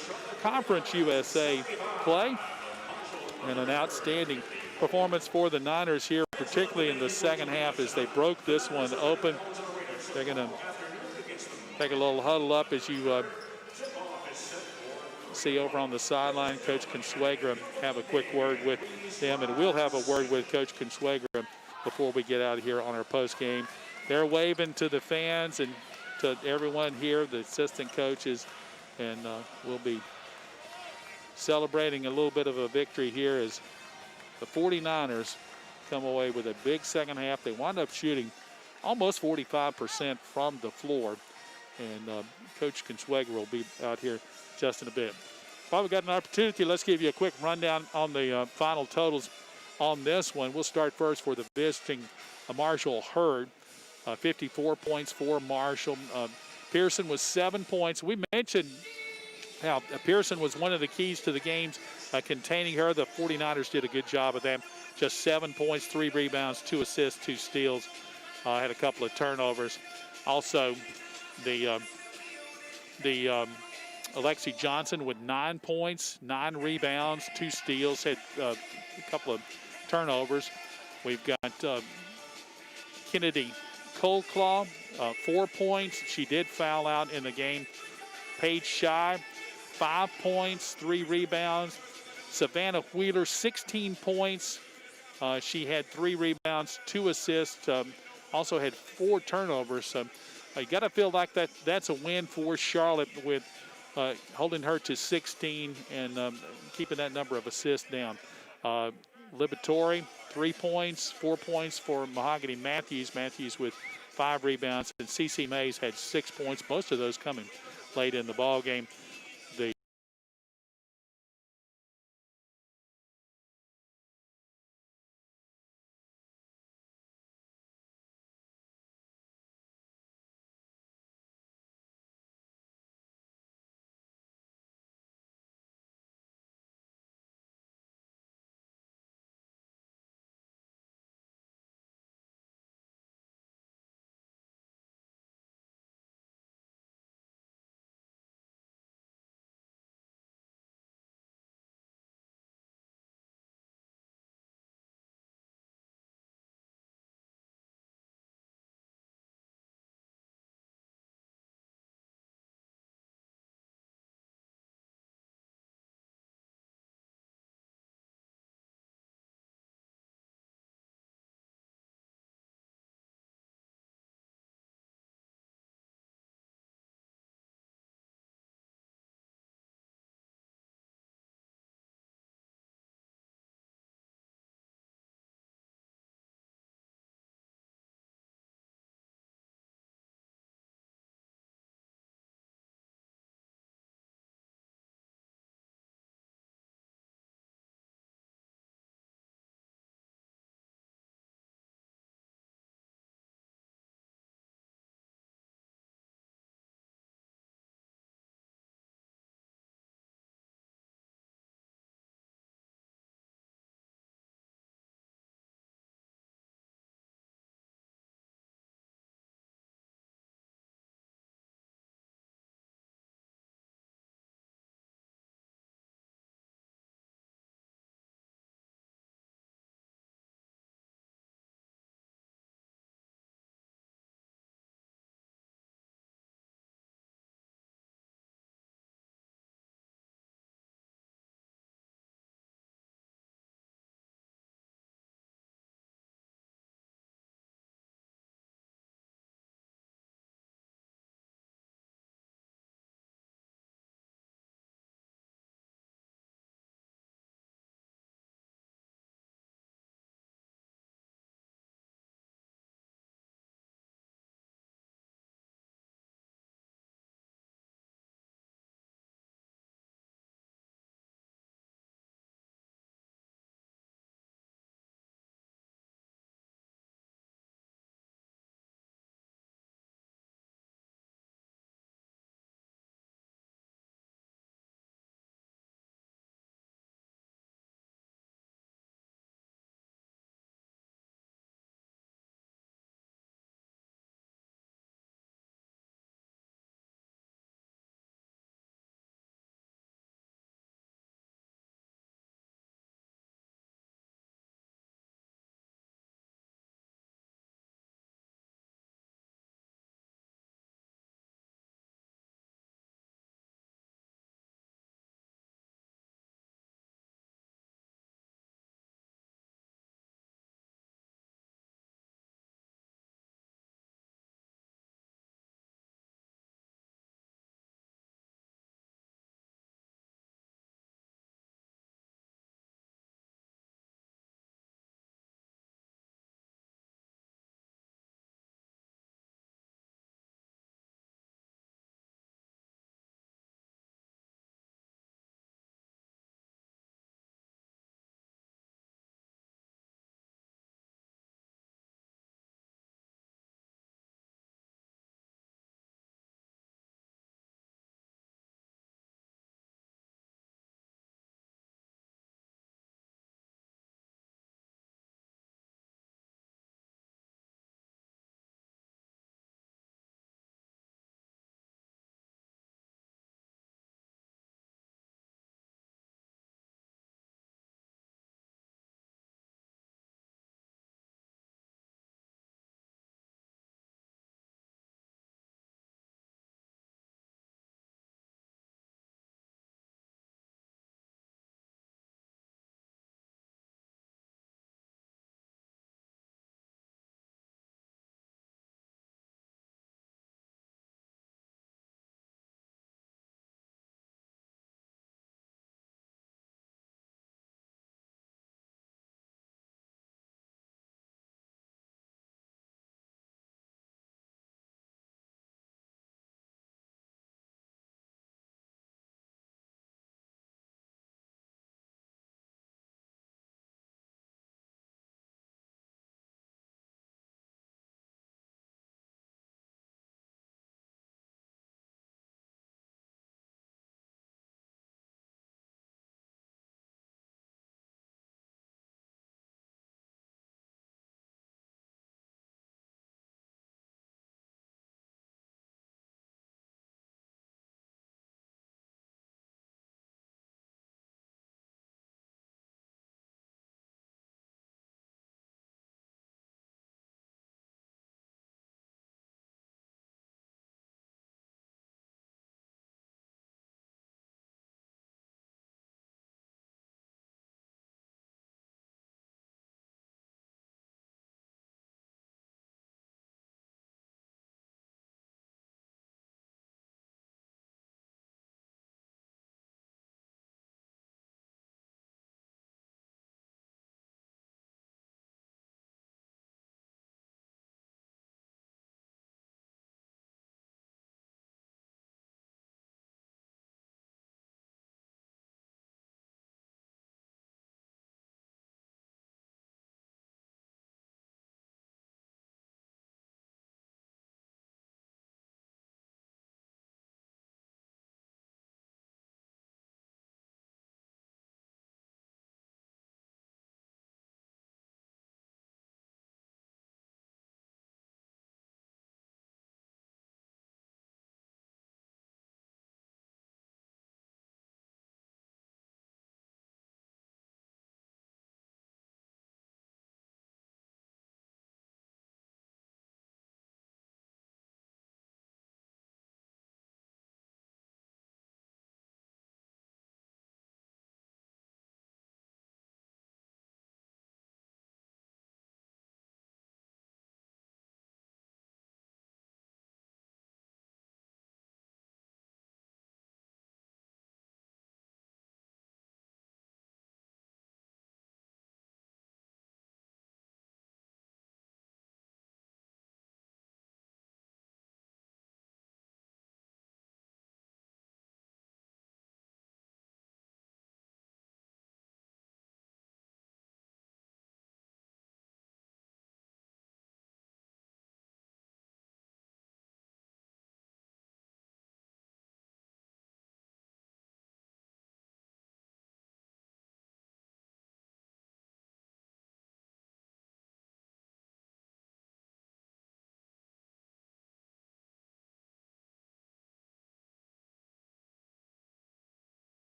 Conference USA play. And an outstanding performance for the Niners here, particularly in the second half as they broke this one open. They're going to take a little huddle up as you see over on the sideline. Coach Consuegra have a quick word with them, and we'll have a word with Coach Consuegra before we get out of here on our post game. They're waving to the fans and to everyone here, the assistant coaches, and we'll be celebrating a little bit of a victory here as the 49ers come away with a big second half. They wound up shooting almost 45% from the floor, and Coach Consuegra will be out here just in a bit. While we've got an opportunity, let's give you a quick rundown on the final totals on this one. We'll start first for the visiting Marshall Herd. 54 points for Marshall. Pearson was 7 points. We mentioned how Pearson was one of the keys to the games, containing her. The 49ers did a good job of that. Just 7 points, 3 rebounds, 2 assists, 2 steals. Had a couple of turnovers. Also, the Alexi Johnson with 9 points, 9 rebounds, 2 steals, had a couple of turnovers. We've got Kennedy Coldclaw, 4 points. She did foul out in the game. Paige Shy, 5 points, 3 rebounds. Savannah Wheeler, 16 points. She had 3 rebounds, 2 assists, also had 4 turnovers. So you got to feel like that's a win for Charlotte with holding her to 16 and keeping that number of assists down. Liberatore, 3 points, 4 points for Mahogany Matthews. Matthews with 5 rebounds, and CeCe Mays had 6 points, most of those coming late in the ball game.